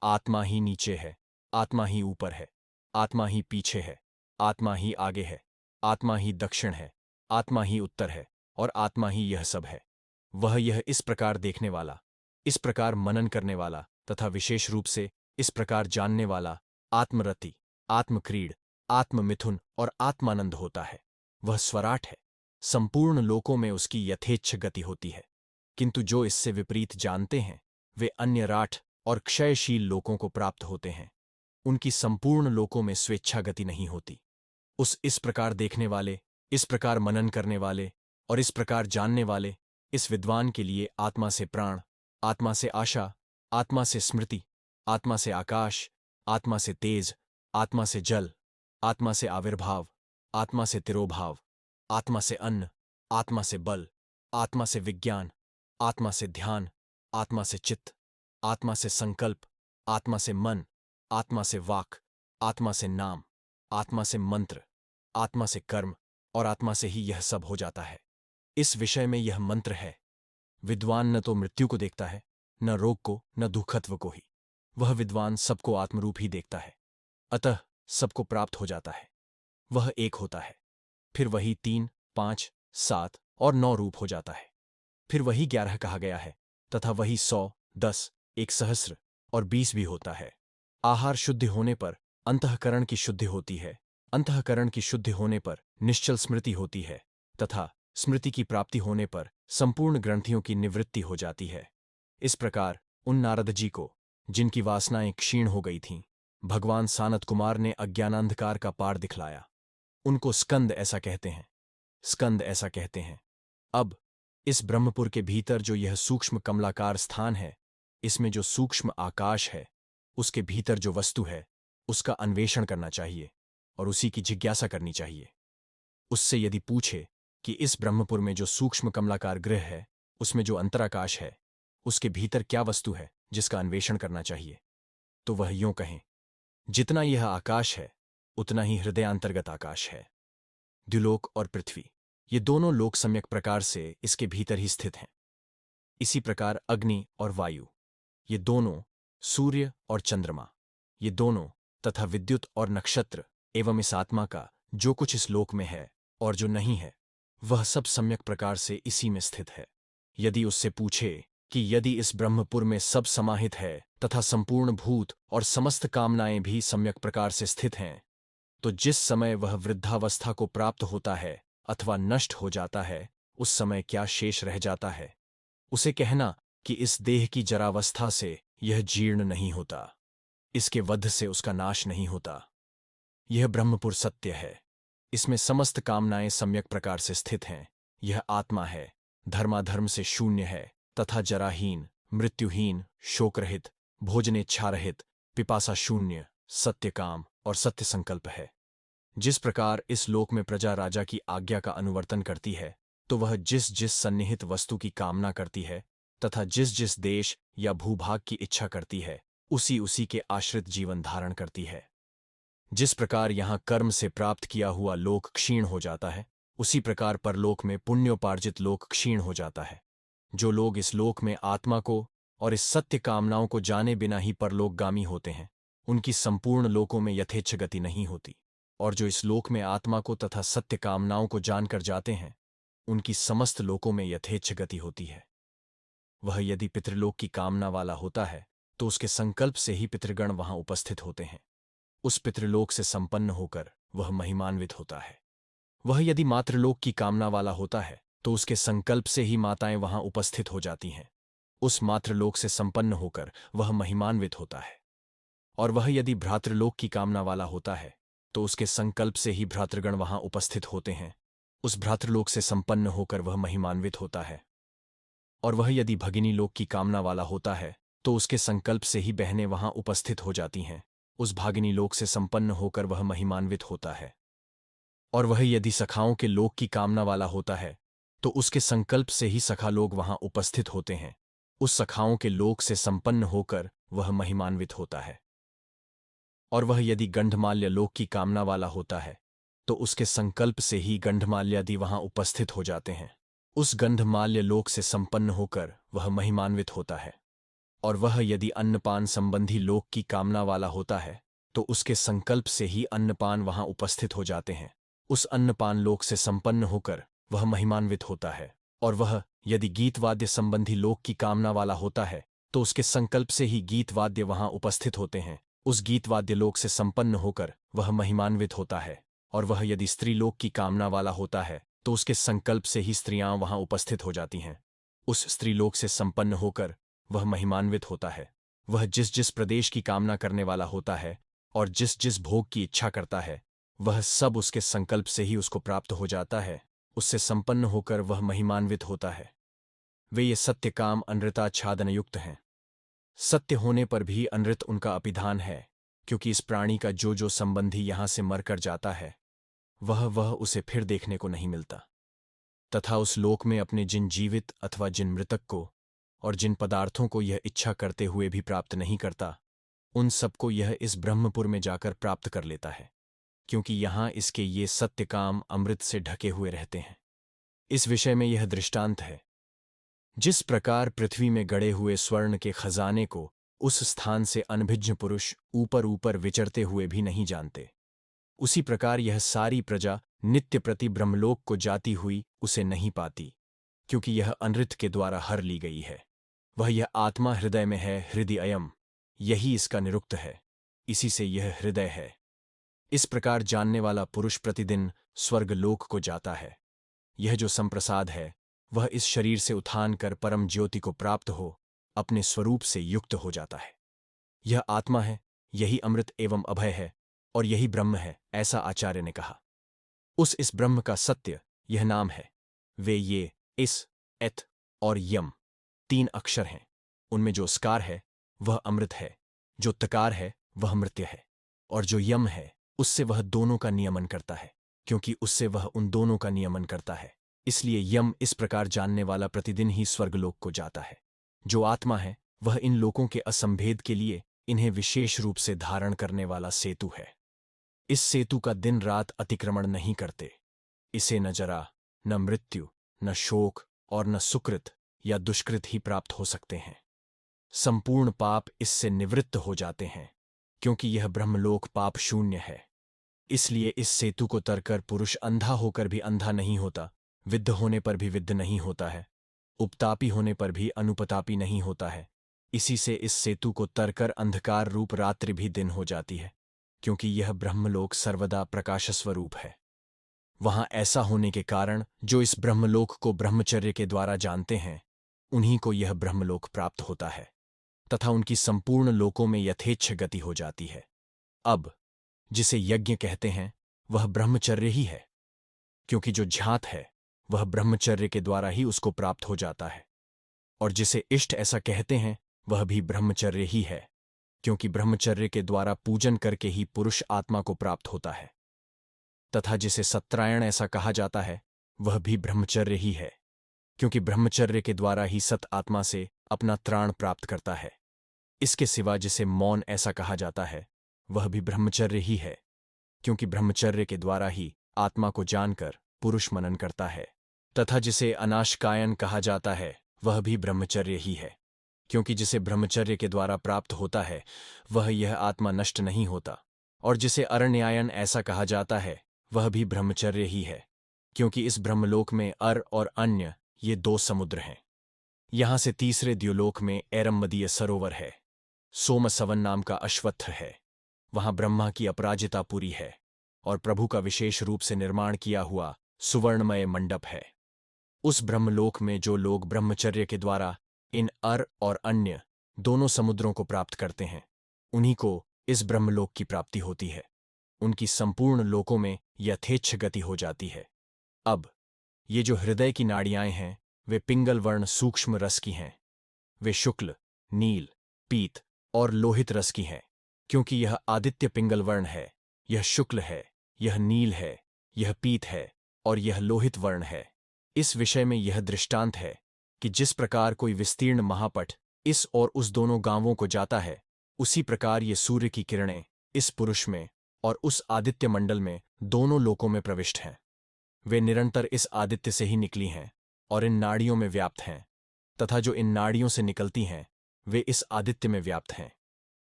आत्मा ही नीचे है, आत्मा ही ऊपर है, आत्मा ही पीछे है, आत्मा ही आगे है, आत्मा ही दक्षिण है, आत्मा ही उत्तर है और आत्मा ही यह सब है। वह यह इस प्रकार देखने वाला, इस प्रकार मनन करने वाला तथा विशेष रूप से इस प्रकार जानने वाला आत्मरति, आत्मक्रीड, आत्ममिथुन और आत्मानंद होता है। वह स्वराट है। संपूर्ण लोकों में उसकी यथेच्छ गति होती है। किंतु जो इससे विपरीत जानते हैं, वे अन्य राठ और क्षयशील लोकों को प्राप्त होते हैं। उनकी संपूर्ण लोकों में स्वेच्छा गति नहीं होती। इस प्रकार देखने वाले, इस प्रकार मनन करने वाले और इस प्रकार जानने वाले, इस विद्वान के लिए आत्मा से प्राण, आत्मा से आशा, आत्मा से स्मृति, आत्मा से आकाश, आत्मा से तेज, आत्मा से जल, आत्मा से आविर्भाव, आत्मा से तिरोभाव, आत्मा से अन्न, आत्मा से बल, आत्मा से विज्ञान, आत्मा से ध्यान, आत्मा से चित्त, आत्मा से संकल्प, आत्मा से मन, आत्मा से वाक, आत्मा से नाम, आत्मा से मंत्र, आत्मा से कर्म और आत्मा से ही यह सब हो जाता है। इस विषय में यह मंत्र है। विद्वान न तो मृत्यु को देखता है, न रोग को, न दुखत्व को ही। वह विद्वान सबको आत्मरूप ही देखता है, अतः सबको प्राप्त हो जाता है। वह एक होता है, फिर वही 3, 5, 7 और 9 रूप हो जाता है, फिर वही 11 कहा गया है, तथा वही 100, 10, 1 सहस्र और 20 भी होता है। आहार शुद्धि होने पर अंतःकरण की शुद्धि होती है, अंतःकरण की शुद्धि होने पर निश्चल स्मृति होती है, तथा स्मृति की प्राप्ति होने पर संपूर्ण ग्रंथियों की निवृत्ति हो जाती है। इस प्रकार उन नारद जी को, जिनकी वासनाएं क्षीण हो गई थीं, भगवान सानत कुमार ने अज्ञानांधकार का पार दिखलाया। उनको स्कंद ऐसा कहते हैं, स्कंद ऐसा कहते हैं। अब इस ब्रह्मपुर के भीतर जो यह सूक्ष्म कमलाकार स्थान है, इसमें जो सूक्ष्म आकाश है, उसके भीतर जो वस्तु है, उसका अन्वेषण करना चाहिए और उसी की जिज्ञासा करनी चाहिए। उससे यदि पूछे कि इस ब्रह्मपुर में जो सूक्ष्म कमलाकार गृह है, उसमें जो अंतराकाश है, उसके भीतर क्या वस्तु है जिसका अन्वेषण करना चाहिए, तो वह यूं कहें, जितना यह आकाश है उतना ही हृदयांतर्गत आकाश है। द्युलोक और पृथ्वी, ये दोनों लोक सम्यक प्रकार से इसके भीतर ही स्थित हैं। इसी प्रकार अग्नि और वायु, ये दोनों, सूर्य और चंद्रमा, ये दोनों, तथा विद्युत और नक्षत्र एवं इस आत्मा का जो कुछ इस लोक में है और जो नहीं है, वह सब सम्यक प्रकार से इसी में स्थित है। यदि उससे पूछे कि यदि इस ब्रह्मपुर में सब समाहित है तथा संपूर्ण भूत और समस्त कामनाएं भी सम्यक प्रकार से स्थित हैं, तो जिस समय वह वृद्धावस्था को प्राप्त होता है अथवा नष्ट हो जाता है, उस समय क्या शेष रह जाता है? उसे कहना कि इस देह की जरावस्था से यह जीर्ण नहीं होता, इसके वध से उसका नाश नहीं होता। यह ब्रह्मपुर सत्य है, इसमें समस्त कामनाएं सम्यक प्रकार से स्थित हैं। यह आत्मा है, धर्माधर्म से शून्य है तथा जराहीन, मृत्युहीन, शोकरहित, भोजनेच्छारहित, पिपासा शून्य, सत्य काम और सत्य संकल्प है। जिस प्रकार इस लोक में प्रजा राजा की आज्ञा का अनुवर्तन करती है, तो वह जिस जिस सन्निहित वस्तु की कामना करती है तथा जिस जिस देश या भूभाग की इच्छा करती है, उसी उसी के आश्रित जीवन धारण करती है। जिस प्रकार यहाँ कर्म से प्राप्त किया हुआ लोक क्षीण हो जाता है, उसी प्रकार परलोक में पुण्योपार्जित लोक क्षीण हो जाता है। जो लोग इस लोक में आत्मा को और इस सत्य कामनाओं को जाने बिना ही परलोकगामी होते हैं, उनकी संपूर्ण लोकों में यथेच्छ गति नहीं होती, और जो इस लोक में आत्मा को तथा सत्य कामनाओं को जानकर जाते हैं, उनकी समस्त लोकों में यथेच्छ गति होती है। वह यदि पितृलोक की कामना वाला होता है, तो उसके संकल्प से ही पितृगण वहां उपस्थित होते हैं। उस पितृलोक से संपन्न होकर वह महिमान्वित होता है। वह यदि मातृलोक की कामना वाला होता है, तो उसके संकल्प से ही माताएं वहां उपस्थित हो जाती हैं। उस मातृलोक से संपन्न होकर वह महिमान्वित होता है। और वह यदि भ्रातृलोक की कामना वाला होता है, तो उसके संकल्प से ही भ्रातृगण वहां उपस्थित होते हैं। उस भ्रातृलोक से संपन्न होकर वह महिमान्वित होता है। और वह यदि भगिनी लोक की कामना वाला होता है, तो उसके संकल्प से ही बहनें वहां उपस्थित हो जाती हैं। उस भागिनी लोक से संपन्न होकर वह महिमान्वित होता है। और वह यदि सखाओं के लोक की कामना वाला होता है, तो उसके संकल्प से ही सखा लोग वहां उपस्थित होते हैं। उस सखाओं के लोक से संपन्न होकर वह महिमान्वित होता है। और वह यदि गंधमाल्य लोक की कामना वाला होता है, तो उसके संकल्प से ही गंधमाल्यादि वहां उपस्थित हो जाते हैं। उस गंधमाल्य लोक से संपन्न होकर वह महिमान्वित होता है। और वह यदि अन्नपान संबंधी लोक की कामना वाला होता है, तो उसके संकल्प से ही अन्नपान वहां उपस्थित हो जाते हैं। उस अन्नपान लोक से संपन्न होकर वह महिमान्वित होता है। और वह यदि गीतवाद्य संबंधी लोक की कामना वाला होता है, तो उसके संकल्प से ही गीतवाद्य वहां उपस्थित होते हैं। उस गीतवाद्य लोक से संपन्न होकर वह महिमान्वित होता है। और वह यदि स्त्रीलोक की कामना वाला होता है, तो उसके संकल्प से ही स्त्रियां वहां उपस्थित हो जाती हैं। उस स्त्रीलोक से संपन्न होकर वह महिमान्वित होता है। वह जिस जिस प्रदेश की कामना करने वाला होता है और जिस जिस भोग की इच्छा करता है, वह सब उसके संकल्प से ही उसको प्राप्त हो जाता है, उससे संपन्न होकर वह महिमान्वित होता है। वे ये सत्य काम अनृताच्छादन युक्त हैं। सत्य होने पर भी अनृत उनका अपिधान है, क्योंकि इस प्राणी का जो जो संबंधी यहां से मरकर जाता है वह उसे फिर देखने को नहीं मिलता, तथा उस लोक में अपने जिन जीवित अथवा जिन मृतक को और जिन पदार्थों को यह इच्छा करते हुए भी प्राप्त नहीं करता, उन सबको यह इस ब्रह्मपुर में जाकर प्राप्त कर लेता है, क्योंकि यहां इसके ये सत्य काम अमृत से ढके हुए रहते हैं। इस विषय में यह दृष्टांत है, जिस प्रकार पृथ्वी में गड़े हुए स्वर्ण के खजाने को उस स्थान से अनभिज्ञ पुरुष ऊपर ऊपर विचरते हुए भी नहीं जानते, उसी प्रकार यह सारी प्रजा नित्य प्रति ब्रह्मलोक को जाती हुई उसे नहीं पाती, क्योंकि यह अनृत के द्वारा हर ली गई है। वह यह आत्मा हृदय में है, हृदय अयम, यही इसका निरुक्त है, इसी से यह हृदय है। इस प्रकार जानने वाला पुरुष प्रतिदिन स्वर्गलोक को जाता है। यह जो संप्रसाद है वह इस शरीर से उत्थान कर परम ज्योति को प्राप्त हो अपने स्वरूप से युक्त हो जाता है। यह आत्मा है, यही अमृत एवं अभय है और यही ब्रह्म है, ऐसा आचार्य ने कहा। इस ब्रह्म का सत्य यह नाम है। वे ये इस, एत और यम 3 अक्षर हैं। उनमें जो स्कार है वह अमृत है, जो तकार है वह मृत्य है, और जो यम है उससे वह दोनों का नियमन करता है, क्योंकि उससे वह उन दोनों का नियमन करता है। इसलिए यम इस प्रकार जानने वाला प्रतिदिन ही स्वर्गलोक को जाता है। जो आत्मा है वह इन लोकों के असंभेद के लिए इन्हें विशेष रूप से धारण करने वाला सेतु है। इस सेतु का दिन रात अतिक्रमण नहीं करते। इसे न जरा, न मृत्यु, न शोक और न सुकृत या दुष्कृत ही प्राप्त हो सकते हैं। संपूर्ण पाप इससे निवृत्त हो जाते हैं, क्योंकि यह ब्रह्मलोक पाप शून्य है। इसलिए इस सेतु को तरकर पुरुष अंधा होकर भी अंधा नहीं होता, विद्ध होने पर भी विद्ध नहीं होता है, उपतापी होने पर भी अनुपतापी नहीं होता है। इसी से इस सेतु को तरकर अंधकार रूप रात्रि भी दिन हो जाती है, क्योंकि यह ब्रह्मलोक सर्वदा प्रकाश स्वरूप है। वहां ऐसा होने के कारण जो इस ब्रह्मलोक को ब्रह्मचर्य के द्वारा जानते हैं, उन्हीं को यह ब्रह्मलोक प्राप्त होता है, तथा उनकी संपूर्ण लोकों में यथेच्छ गति हो जाती है। अब जिसे यज्ञ कहते हैं वह ब्रह्मचर्य ही है, क्योंकि जो ज्ञात है वह ब्रह्मचर्य के द्वारा ही उसको प्राप्त हो जाता है, और जिसे इष्ट ऐसा कहते हैं वह भी ब्रह्मचर्य ही है, क्योंकि ब्रह्मचर्य के द्वारा पूजन करके ही पुरुष आत्मा को प्राप्त होता है। तथा जिसे सत्यायण ऐसा कहा जाता है वह भी ब्रह्मचर्य ही है, क्योंकि ब्रह्मचर्य के द्वारा ही सत आत्मा से अपना त्राण प्राप्त करता है। इसके सिवा जिसे मौन ऐसा कहा जाता है वह भी ब्रह्मचर्य ही है, क्योंकि ब्रह्मचर्य के द्वारा ही आत्मा को जानकर पुरुष मनन करता है। तथा जिसे अनाशकायन कहा जाता है वह भी ब्रह्मचर्य ही है, क्योंकि जिसे ब्रह्मचर्य के द्वारा प्राप्त होता है वह यह आत्मा नष्ट नहीं होता। और जिसे अरण्यायन ऐसा कहा जाता है वह भी ब्रह्मचर्य ही है, क्योंकि इस ब्रह्मलोक में अर और अन्य ये 2 समुद्र हैं। यहां से तीसरे द्युलोक में एरम्मदीय सरोवर है। सोमसवन नाम का अश्वत्थ है। वहां ब्रह्मा की अपराजिता पुरी है और प्रभु का विशेष रूप से निर्माण किया हुआ सुवर्णमय मंडप है। उस ब्रह्मलोक में जो लोग ब्रह्मचर्य के द्वारा इन अर और अन्य दोनों समुद्रों को प्राप्त करते हैं, उन्हीं को इस ब्रह्मलोक की प्राप्ति होती है। उनकी संपूर्ण लोकों में यथेच्छ गति हो जाती है। अब ये जो हृदय की नाड़ियां हैं वे पिंगल वर्ण सूक्ष्म रस की हैं। वे शुक्ल, नील, पीत और लोहित रस की हैं, क्योंकि यह आदित्य पिंगल वर्ण है, यह शुक्ल है, यह नील है, यह पीत है और यह लोहित वर्ण है। इस विषय में यह दृष्टांत है कि जिस प्रकार कोई विस्तीर्ण महापट इस और उस दोनों गांवों को जाता है, उसी प्रकार ये सूर्य की किरणें इस पुरुष में और उस आदित्य मंडल में दोनों लोकों में प्रविष्ट हैं। वे निरंतर इस आदित्य से ही निकली हैं और इन नाड़ियों में व्याप्त हैं, तथा जो इन नाड़ियों से निकलती हैं वे इस आदित्य में व्याप्त हैं।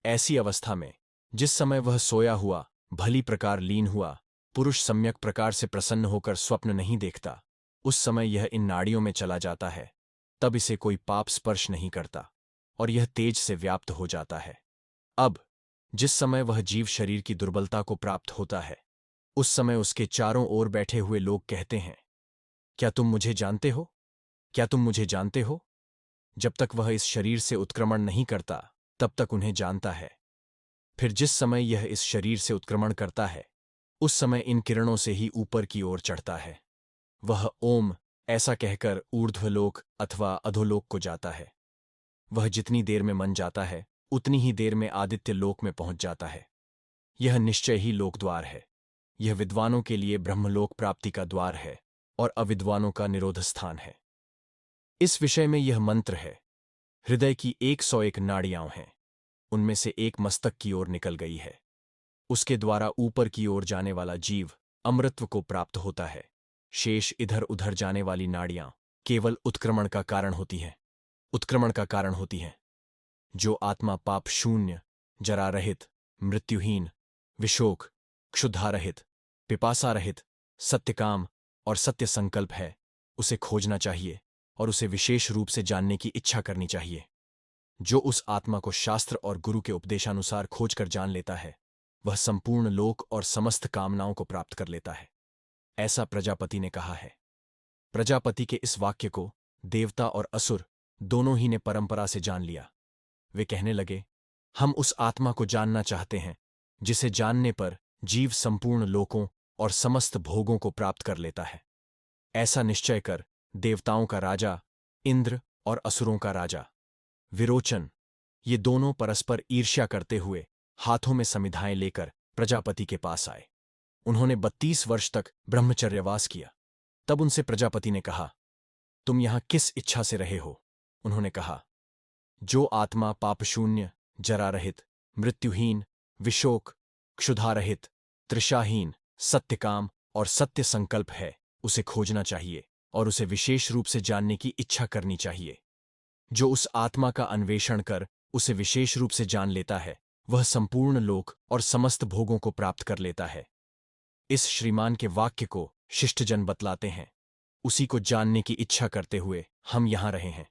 ऐसी अवस्था में जिस समय वह सोया हुआ भली प्रकार लीन हुआ पुरुष सम्यक प्रकार से प्रसन्न होकर स्वप्न नहीं देखता, उस समय यह इन नाड़ियों में चला जाता है, तब इसे कोई पाप स्पर्श नहीं करता और यह तेज से व्याप्त हो जाता है। अब जिस समय वह जीव शरीर की दुर्बलता को प्राप्त होता है, उस समय उसके चारों ओर बैठे हुए लोग कहते हैं, क्या तुम मुझे जानते हो? क्या तुम मुझे जानते हो? जब तक वह इस शरीर से उत्क्रमण नहीं करता तब तक उन्हें जानता है। फिर जिस समय यह इस शरीर से उत्क्रमण करता है, उस समय इन किरणों से ही ऊपर की ओर चढ़ता है। वह ओम ऐसा कहकर ऊर्ध्वलोक अथवा अधोलोक को जाता है। वह जितनी देर में मन जाता है उतनी ही देर में आदित्य लोक में पहुंच जाता है। यह निश्चय ही लोकद्वार है। यह विद्वानों के लिए ब्रह्मलोक प्राप्ति का द्वार है और अविद्वानों का निरोध स्थान है। इस विषय में यह मंत्र है। हृदय की 101 नाड़ियां हैं, उनमें से एक मस्तक की ओर निकल गई है। उसके द्वारा ऊपर की ओर जाने वाला जीव अमृतत्व को प्राप्त होता है। शेष इधर उधर जाने वाली नाड़ियां केवल उत्क्रमण का कारण होती हैं, उत्क्रमण का कारण होती हैं। जो आत्मा पाप शून्य, जरा रहित, मृत्युहीन, विशोक, क्षुधा रहित, पिपासा रहित, सत्यकाम और सत्य संकल्प है, उसे खोजना चाहिए और उसे विशेष रूप से जानने की इच्छा करनी चाहिए। जो उस आत्मा को शास्त्र और गुरु के उपदेशानुसार खोजकर जान लेता है, वह संपूर्ण लोक और समस्त कामनाओं को प्राप्त कर लेता है। ऐसा प्रजापति ने कहा है। प्रजापति के इस वाक्य को देवता और असुर दोनों ही ने परंपरा से जान लिया। वे कहने लगे, हम उस आत्मा को जानना चाहते हैं जिसे जानने पर जीव संपूर्ण लोकों और समस्त भोगों को प्राप्त कर लेता है। ऐसा निश्चय कर देवताओं का राजा इंद्र और असुरों का राजा विरोचन, ये दोनों परस्पर ईर्ष्या करते हुए हाथों में समिधाएं लेकर प्रजापति के पास आए। उन्होंने 32 वर्ष तक ब्रह्मचर्यवास किया। तब उनसे प्रजापति ने कहा, तुम यहां किस इच्छा से रहे हो? उन्होंने कहा, जो आत्मा पापशून्य, जरा रहित, मृत्युहीन, विशोक, क्षुधा रहित, तृषाहीन, सत्यकाम और सत्य संकल्प है, उसे खोजना चाहिए और उसे विशेष रूप से जानने की इच्छा करनी चाहिए। जो उस आत्मा का अन्वेषण कर उसे विशेष रूप से जान लेता है, वह संपूर्ण लोक और समस्त भोगों को प्राप्त कर लेता है। इस श्रीमान के वाक्य को शिष्टजन बतलाते हैं। उसी को जानने की इच्छा करते हुए हम यहां रहे हैं।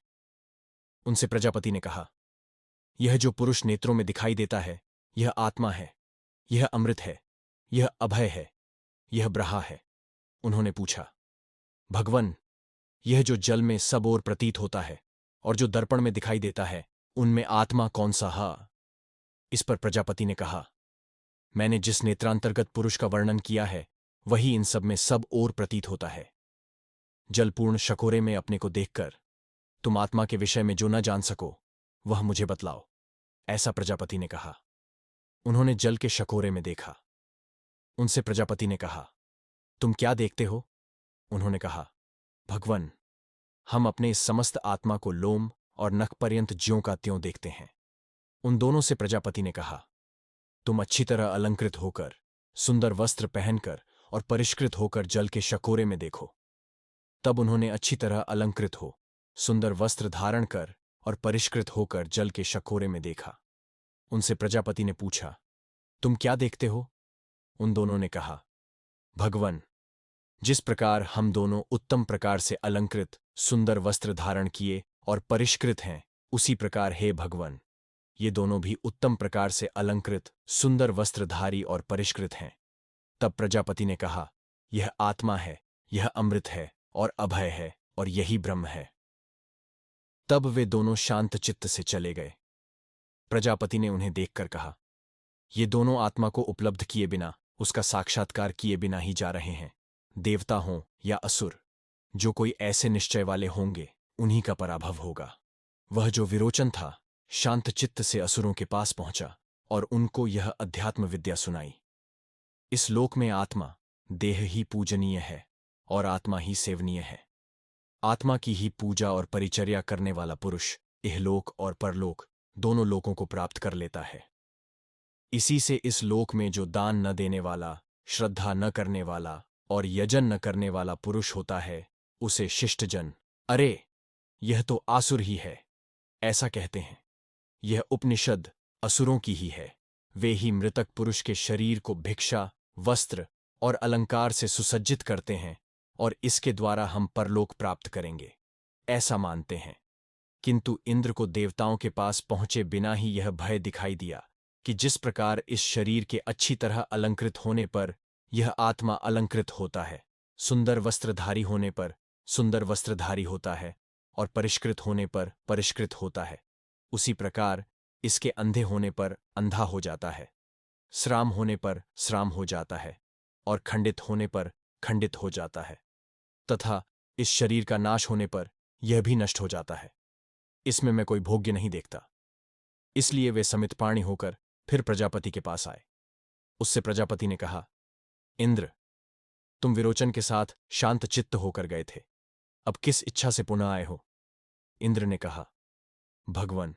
उनसे प्रजापति ने कहा, यह जो पुरुष नेत्रों में दिखाई देता है, यह आत्मा है, यह अमृत है, यह अभय है, यह ब्रहा है। उन्होंने पूछा, भगवन, यह जो जल में सब ओर प्रतीत होता है और जो दर्पण में दिखाई देता है, उनमें आत्मा कौन सा है? इस पर प्रजापति ने कहा, मैंने जिस नेत्रांतर्गत पुरुष का वर्णन किया है, वही इन सब में सब ओर प्रतीत होता है। जलपूर्ण शकोरे में अपने को देखकर तुम आत्मा के विषय में जो न जान सको, वह मुझे बतलाओ। ऐसा प्रजापति ने कहा। उन्होंने जल के शकोरे में देखा। उनसे प्रजापति ने कहा, तुम क्या देखते हो? उन्होंने कहा, भगवन, हम अपने इस समस्त आत्मा को लोम और नख पर्यंत ज्यों का त्यों देखते हैं। उन दोनों से प्रजापति ने कहा, तुम अच्छी तरह अलंकृत होकर, सुंदर वस्त्र पहनकर और परिष्कृत होकर जल के शकोरे में देखो। तब उन्होंने अच्छी तरह अलंकृत हो, सुंदर वस्त्र धारण कर और परिष्कृत होकर जल के शकोरे में देखा। उनसे प्रजापति ने पूछा, तुम क्या देखते हो? उन दोनों ने कहा, भगवन, जिस प्रकार हम दोनों उत्तम प्रकार से अलंकृत, सुंदर वस्त्र धारण किए और परिष्कृत हैं, उसी प्रकार हे भगवन, ये दोनों भी उत्तम प्रकार से अलंकृत, सुंदर वस्त्रधारी और परिष्कृत हैं। तब प्रजापति ने कहा, यह आत्मा है, यह अमृत है और अभय है और यही ब्रह्म है। तब वे दोनों शांत चित्त से चले गए। प्रजापति ने उन्हें देखकर कहा, ये दोनों आत्मा को उपलब्ध किए बिना, उसका साक्षात्कार किए बिना ही जा रहे हैं। देवता हों या असुर, जो कोई ऐसे निश्चय वाले होंगे, उन्हीं का पराभव होगा। वह जो विरोचन था, शांत चित्त से असुरों के पास पहुंचा और उनको यह अध्यात्म विद्या सुनाई। इस लोक में आत्मा, देह ही पूजनीय है और आत्मा ही सेवनीय है। आत्मा की ही पूजा और परिचर्या करने वाला पुरुष इहलोक और परलोक दोनों लोकों को प्राप्त कर लेता है। इसी से इस लोक में जो दान न देने वाला, श्रद्धा न करने वाला और यजन न करने वाला पुरुष होता है, उसे शिष्टजन, अरे यह तो आसुर ही है, ऐसा कहते हैं। यह उपनिषद असुरों की ही है। वे ही मृतक पुरुष के शरीर को भिक्षा, वस्त्र और अलंकार से सुसज्जित करते हैं और इसके द्वारा हम परलोक प्राप्त करेंगे, ऐसा मानते हैं। किंतु इंद्र को देवताओं के पास पहुंचे बिना ही यह भय दिखाई दिया कि जिस प्रकार इस शरीर के अच्छी तरह अलंकृत होने पर यह आत्मा अलंकृत होता है, सुंदर वस्त्रधारी होने पर सुंदर वस्त्रधारी होता है और परिष्कृत होने पर परिष्कृत होता है, उसी प्रकार इसके अंधे होने पर अंधा हो जाता है, श्राम होने पर श्राम हो जाता है और खंडित होने पर खंडित हो जाता है, तथा इस शरीर का नाश होने पर यह भी नष्ट हो जाता है। इसमें मैं कोई भोग्य नहीं देखता। इसलिए वे समितपाणी होकर फिर प्रजापति के पास आए। उससे प्रजापति ने कहा, इंद्र, तुम विरोचन के साथ शांत चित्त होकर गए थे, अब किस इच्छा से पुनः आए हो? इंद्र ने कहा, भगवन,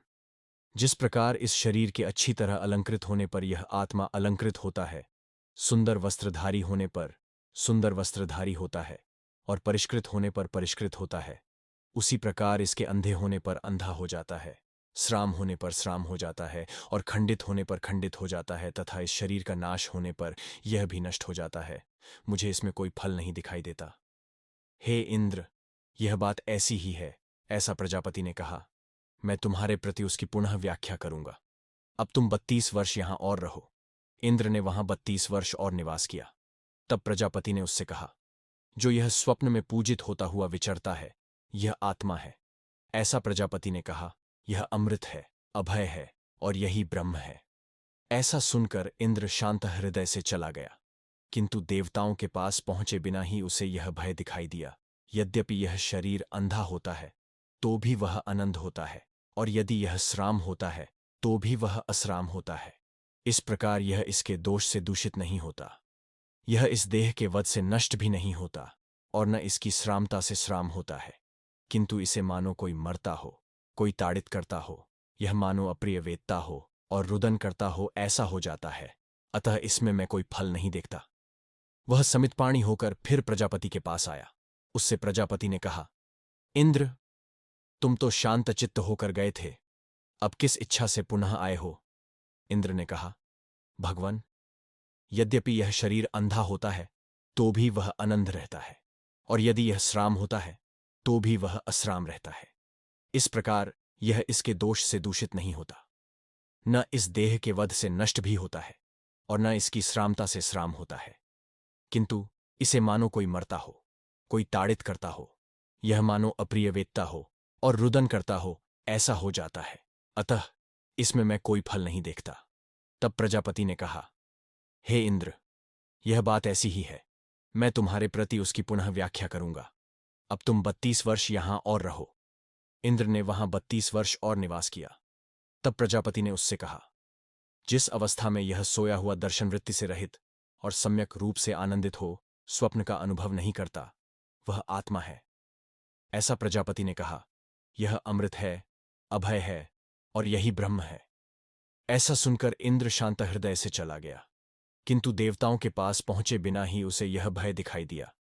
जिस प्रकार इस शरीर के अच्छी तरह अलंकृत होने पर यह आत्मा अलंकृत होता है, सुंदर वस्त्रधारी होने पर सुंदर वस्त्रधारी होता है, और परिष्कृत होने पर परिष्कृत होता है, उसी प्रकार इसके अंधे होने पर अंधा हो जाता है, श्राम होने पर श्राम हो जाता है, और खंडित होने पर खंडित हो जाता है, तथा इस शरीर का नाश होने पर यह भी नष्ट हो जाता है। मुझे इसमें कोई फल नहीं दिखाई देता। हे इंद्र, यह बात ऐसी ही है, ऐसा प्रजापति ने कहा। मैं तुम्हारे प्रति उसकी पुनः व्याख्या करूंगा। अब तुम 32 वर्ष यहां और रहो। इंद्र ने वहां 32 वर्ष और निवास किया। तब प्रजापति ने उससे कहा, जो यह स्वप्न में पूजित होता हुआ विचरता है, यह आत्मा है। ऐसा प्रजापति ने कहा, यह अमृत है, अभय है, और यही ब्रह्म है। ऐसा सुनकर इंद्र शांत हृदय से चला गया, किंतु देवताओं के पास पहुंचे बिना ही उसे यह भय दिखाई दिया। यद्यपि यह शरीर अंधा होता है, तो भी वह आनंद होता है, और यदि यह श्राम होता है, तो भी वह असराम होता है। इस प्रकार यह इसके दोष से दूषित नहीं होता। यह इस देह के वध से नष्ट भी नहीं होता, और न इसकी श्रामता से श्राम होता है, किंतु इसे मानो कोई मरता हो, कोई ताड़ित करता हो, यह मानो अप्रिय वेदता हो और रुदन करता हो, ऐसा हो जाता है। अतः इसमें मैं कोई फल नहीं देखता। वह समितपाणी होकर फिर प्रजापति के पास आया। उससे प्रजापति ने कहा, इंद्र, तुम तो शांतचित्त होकर गए थे, अब किस इच्छा से पुनः आए हो? इंद्र ने कहा, भगवन, यद्यपि यह शरीर अंधा होता है, तो भी वह आनंद रहता है, और यदि यह श्राम होता है, तो भी वह असराम रहता है। इस प्रकार यह इसके दोष से दूषित नहीं होता, न इस देह के वध से नष्ट भी होता है, और न इसकी श्रामता से श्राम होता है, किंतु इसे मानो कोई मरता हो, कोई ताड़ित करता हो, यह मानो अप्रिय वेदता हो और रुदन करता हो, ऐसा हो जाता है। अतः इसमें मैं कोई फल नहीं देखता। तब प्रजापति ने कहा, हे इंद्र, यह बात ऐसी ही है, मैं तुम्हारे प्रति उसकी पुनः व्याख्या करूंगा। अब तुम 32 वर्ष यहां और रहो। इंद्र ने वहां 32 वर्ष और निवास किया। तब प्रजापति ने उससे कहा, जिस अवस्था में यह सोया हुआ दर्शन वृत्ति से रहित और सम्यक रूप से आनंदित हो, स्वप्न का अनुभव नहीं करता, वह आत्मा है। ऐसा प्रजापति ने कहा, यह अमृत है, अभय है, और यही ब्रह्म है। ऐसा सुनकर इंद्र शांत हृदय से चला गया, किंतु देवताओं के पास पहुंचे बिना ही उसे यह भय दिखाई दिया।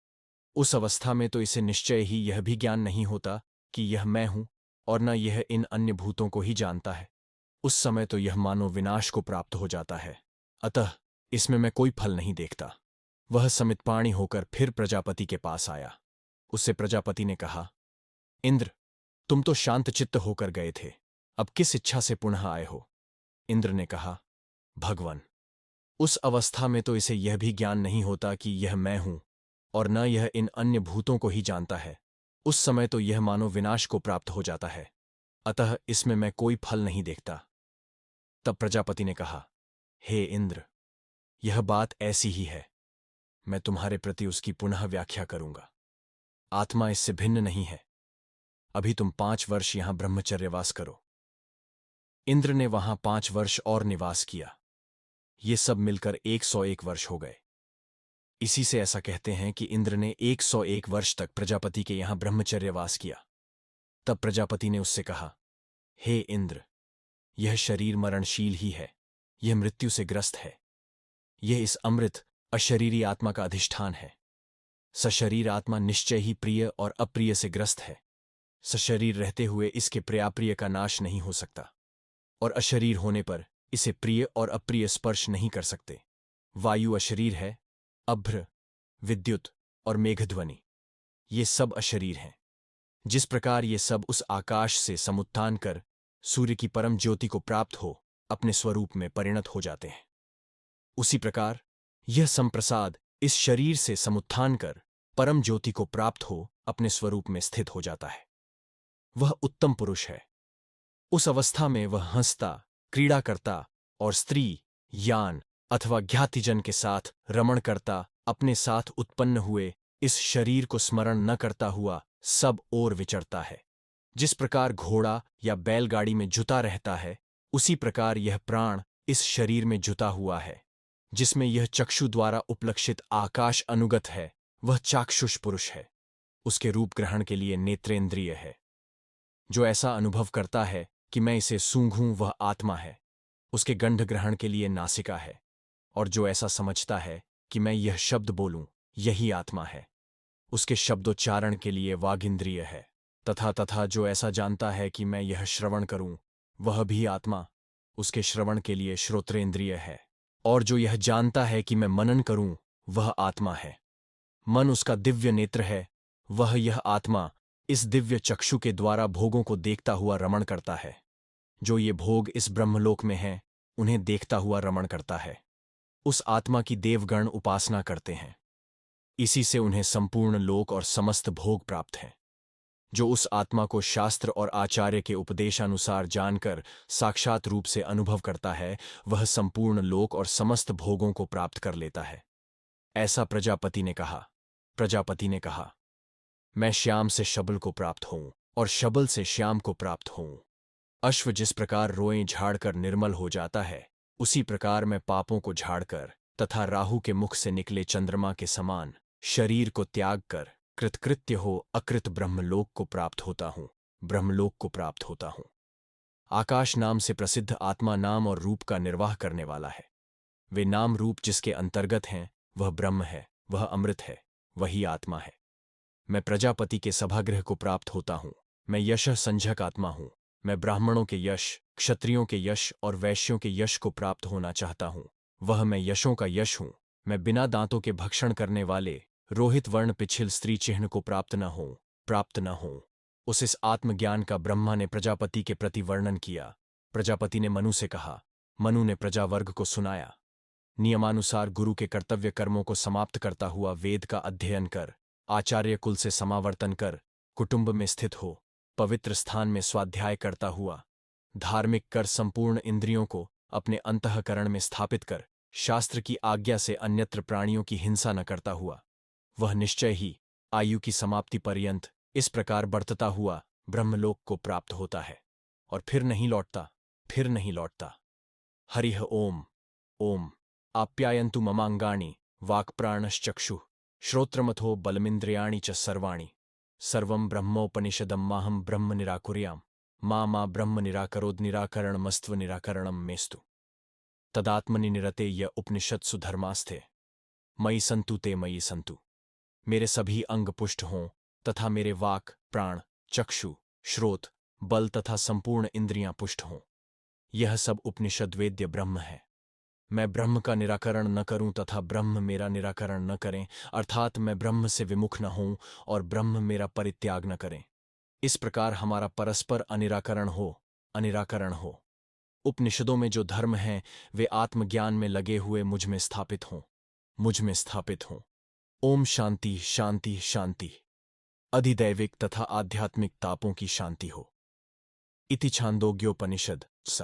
उस अवस्था में तो इसे निश्चय ही यह भी ज्ञान नहीं होता कि यह मैं हूं, और न यह इन अन्य भूतों को ही जानता है। उस समय तो यह मानो विनाश को प्राप्त हो जाता है। अतः इसमें मैं कोई फल नहीं देखता। वह समितपाणी होकर फिर प्रजापति के पास आया। उससे प्रजापति ने कहा, इंद्र, तुम तो शांतचित्त होकर गए थे, अब किस इच्छा से पुनः आए हो? इंद्र ने कहा, भगवन, उस अवस्था में तो इसे यह भी ज्ञान नहीं होता कि यह मैं हूं, और न यह इन अन्य भूतों को ही जानता है। उस समय तो यह मानो विनाश को प्राप्त हो जाता है। अतः इसमें मैं कोई फल नहीं देखता। तब प्रजापति ने कहा, हे इंद्र, यह बात ऐसी ही है, मैं तुम्हारे प्रति उसकी पुनः व्याख्या करूंगा। आत्मा इससे भिन्न नहीं है। अभी तुम 5 वर्ष यहां ब्रह्मचर्यवास करो। इंद्र ने वहां 5 वर्ष और निवास किया। ये सब मिलकर 101 वर्ष हो गए। इसी से ऐसा कहते हैं कि इंद्र ने 101 वर्ष तक प्रजापति के यहां ब्रह्मचर्यवास किया। तब प्रजापति ने उससे कहा, हे इंद्र, यह शरीर मरणशील ही है, यह मृत्यु से ग्रस्त है। यह इस अमृत अशरीरी आत्मा का अधिष्ठान है। सशरीर आत्मा निश्चय ही प्रिय और अप्रिय से ग्रस्त है। सशरीर रहते हुए इसके प्रियाप्रिय का नाश नहीं हो सकता, और अशरीर होने पर इसे प्रिय और अप्रिय स्पर्श नहीं कर सकते। वायु अशरीर है, अभ्र, विद्युत और मेघध्वनि ये सब अशरीर हैं। जिस प्रकार ये सब उस आकाश से समुत्थान कर सूर्य की परम ज्योति को प्राप्त हो अपने स्वरूप में परिणत हो जाते हैं, उसी प्रकार यह संप्रसाद इस शरीर से समुत्थान कर परम ज्योति को प्राप्त हो अपने स्वरूप में स्थित हो जाता है। वह उत्तम पुरुष है। उस अवस्था में वह हंसता, क्रीड़ा करता और स्त्री, यान अथवा ज्ञातिजन के साथ रमण करता अपने साथ उत्पन्न हुए इस शरीर को स्मरण न करता हुआ सब ओर विचरता है। जिस प्रकार घोड़ा या बैलगाड़ी में जुता रहता है, उसी प्रकार यह प्राण इस शरीर में जुता हुआ है। जिसमें यह चक्षु द्वारा उपलक्षित आकाश अनुगत है, वह चाक्षुष पुरुष है। उसके रूप ग्रहण के लिए नेत्रेंद्रिय है। जो ऐसा अनुभव करता है कि मैं इसे सूंघूं, वह आत्मा है। उसके गंध ग्रहण के लिए नासिका है। और जो ऐसा समझता है कि मैं यह शब्द बोलूं, यही आत्मा है, उसके शब्दोच्चारण के लिए वागिंद्रिय है। तथा जो ऐसा जानता है कि मैं यह श्रवण करूं, वह भी आत्मा, उसके श्रवण के लिए श्रोत्रेंद्रिय है। और जो यह जानता है कि मैं मनन करूं, वह आत्मा है। मन उसका दिव्य नेत्र है। वह यह आत्मा इस दिव्य चक्षु के द्वारा भोगों को देखता हुआ रमण करता है। जो ये भोग इस ब्रह्मलोक में हैं, उन्हें देखता हुआ रमण करता है। उस आत्मा की देवगण उपासना करते हैं। इसी से उन्हें संपूर्ण लोक और समस्त भोग प्राप्त हैं। जो उस आत्मा को शास्त्र और आचार्य के उपदेशानुसार जानकर साक्षात रूप से अनुभव करता है, वह संपूर्ण लोक और समस्त भोगों को प्राप्त कर लेता है। ऐसा प्रजापति ने कहा। प्रजापति ने कहा, मैं श्याम से शबल को प्राप्त हूं और शबल से श्याम को प्राप्त हूं। अश्व जिस प्रकार रोएं झाड़कर निर्मल हो जाता है, उसी प्रकार मैं पापों को झाड़कर तथा राहु के मुख से निकले चंद्रमा के समान शरीर को त्याग कर कृतकृत्य हो अकृत ब्रह्मलोक को प्राप्त होता हूं। ब्रह्मलोक को प्राप्त होता हूं। आकाश नाम से प्रसिद्ध आत्मा नाम और रूप का निर्वाह करने वाला है। वे नाम रूप जिसके अंतर्गत हैं, वह ब्रह्म है, वह अमृत है, वही आत्मा है। मैं प्रजापति के सभागृह को प्राप्त होता हूं। मैं यश संझक आत्मा हूं। मैं ब्राह्मणों के यश, क्षत्रियों के यश और वैश्यों के यश को प्राप्त होना चाहता हूं। वह मैं यशों का यश हूं। मैं बिना दांतों के भक्षण करने वाले रोहित वर्ण पिछिल स्त्री चिह्न को प्राप्त न हो। उस इस आत्मज्ञान का ब्रह्मा ने प्रजापति के प्रति वर्णन किया। प्रजापति ने मनु से कहा। मनु ने प्रजावर्ग को सुनाया। नियमानुसार गुरु के कर्तव्य कर्मों को समाप्त करता हुआ वेद का अध्ययन कर, आचार्य कुल से समावर्तन कर, कुटुंब में स्थित हो, पवित्र स्थान में स्वाध्याय करता हुआ, धार्मिक कर संपूर्ण इंद्रियों को अपने अंतःकरण में स्थापित कर, शास्त्र की आज्ञा से अन्यत्र प्राणियों की हिंसा न करता हुआ, वह निश्चय ही आयु की समाप्ति पर्यंत इस प्रकार बढ़ता हुआ ब्रह्मलोक को प्राप्त होता है और फिर नहीं लौटता। हरिः ओम। ओम आप्यायन्तु ममांगानि वाक्प्राणश्चक्षुः श्रोत्रमथो बलमिन्द्रियाणि च सर्वाणि। सर्वं ब्रह्मोपनिषदं माहं ब्रह्म निराकुर्याम्। मा ब्रह्म निराकरोद निराकरणमस्त्व निराकरणं मेस्तु। तदात्मनि निरते य उपनिषत्सु धर्मास्थे मयि सन्तु ते मयि सन्तु। मेरे सभी अंग पुष्ट हों तथा मेरे वाक, प्राण, चक्षु, श्रोत, बल तथा संपूर्ण इंद्रियां पुष्ट हों। यह सब उपनिषद वेद्य ब्रह्म है। मैं ब्रह्म का निराकरण न करूं तथा ब्रह्म मेरा निराकरण न करें, अर्थात मैं ब्रह्म से विमुख न हूं और ब्रह्म मेरा परित्याग न करें। इस प्रकार हमारा परस्पर अनिराकरण हो। उपनिषदों में जो धर्म हैं, वे आत्मज्ञान में लगे हुए मुझ में स्थापित हों। ओम शांति शांति शांति। अधिदैविक तथा आध्यात्मिक तापों की शांति हो। इति छांदोग्योपनिषद स।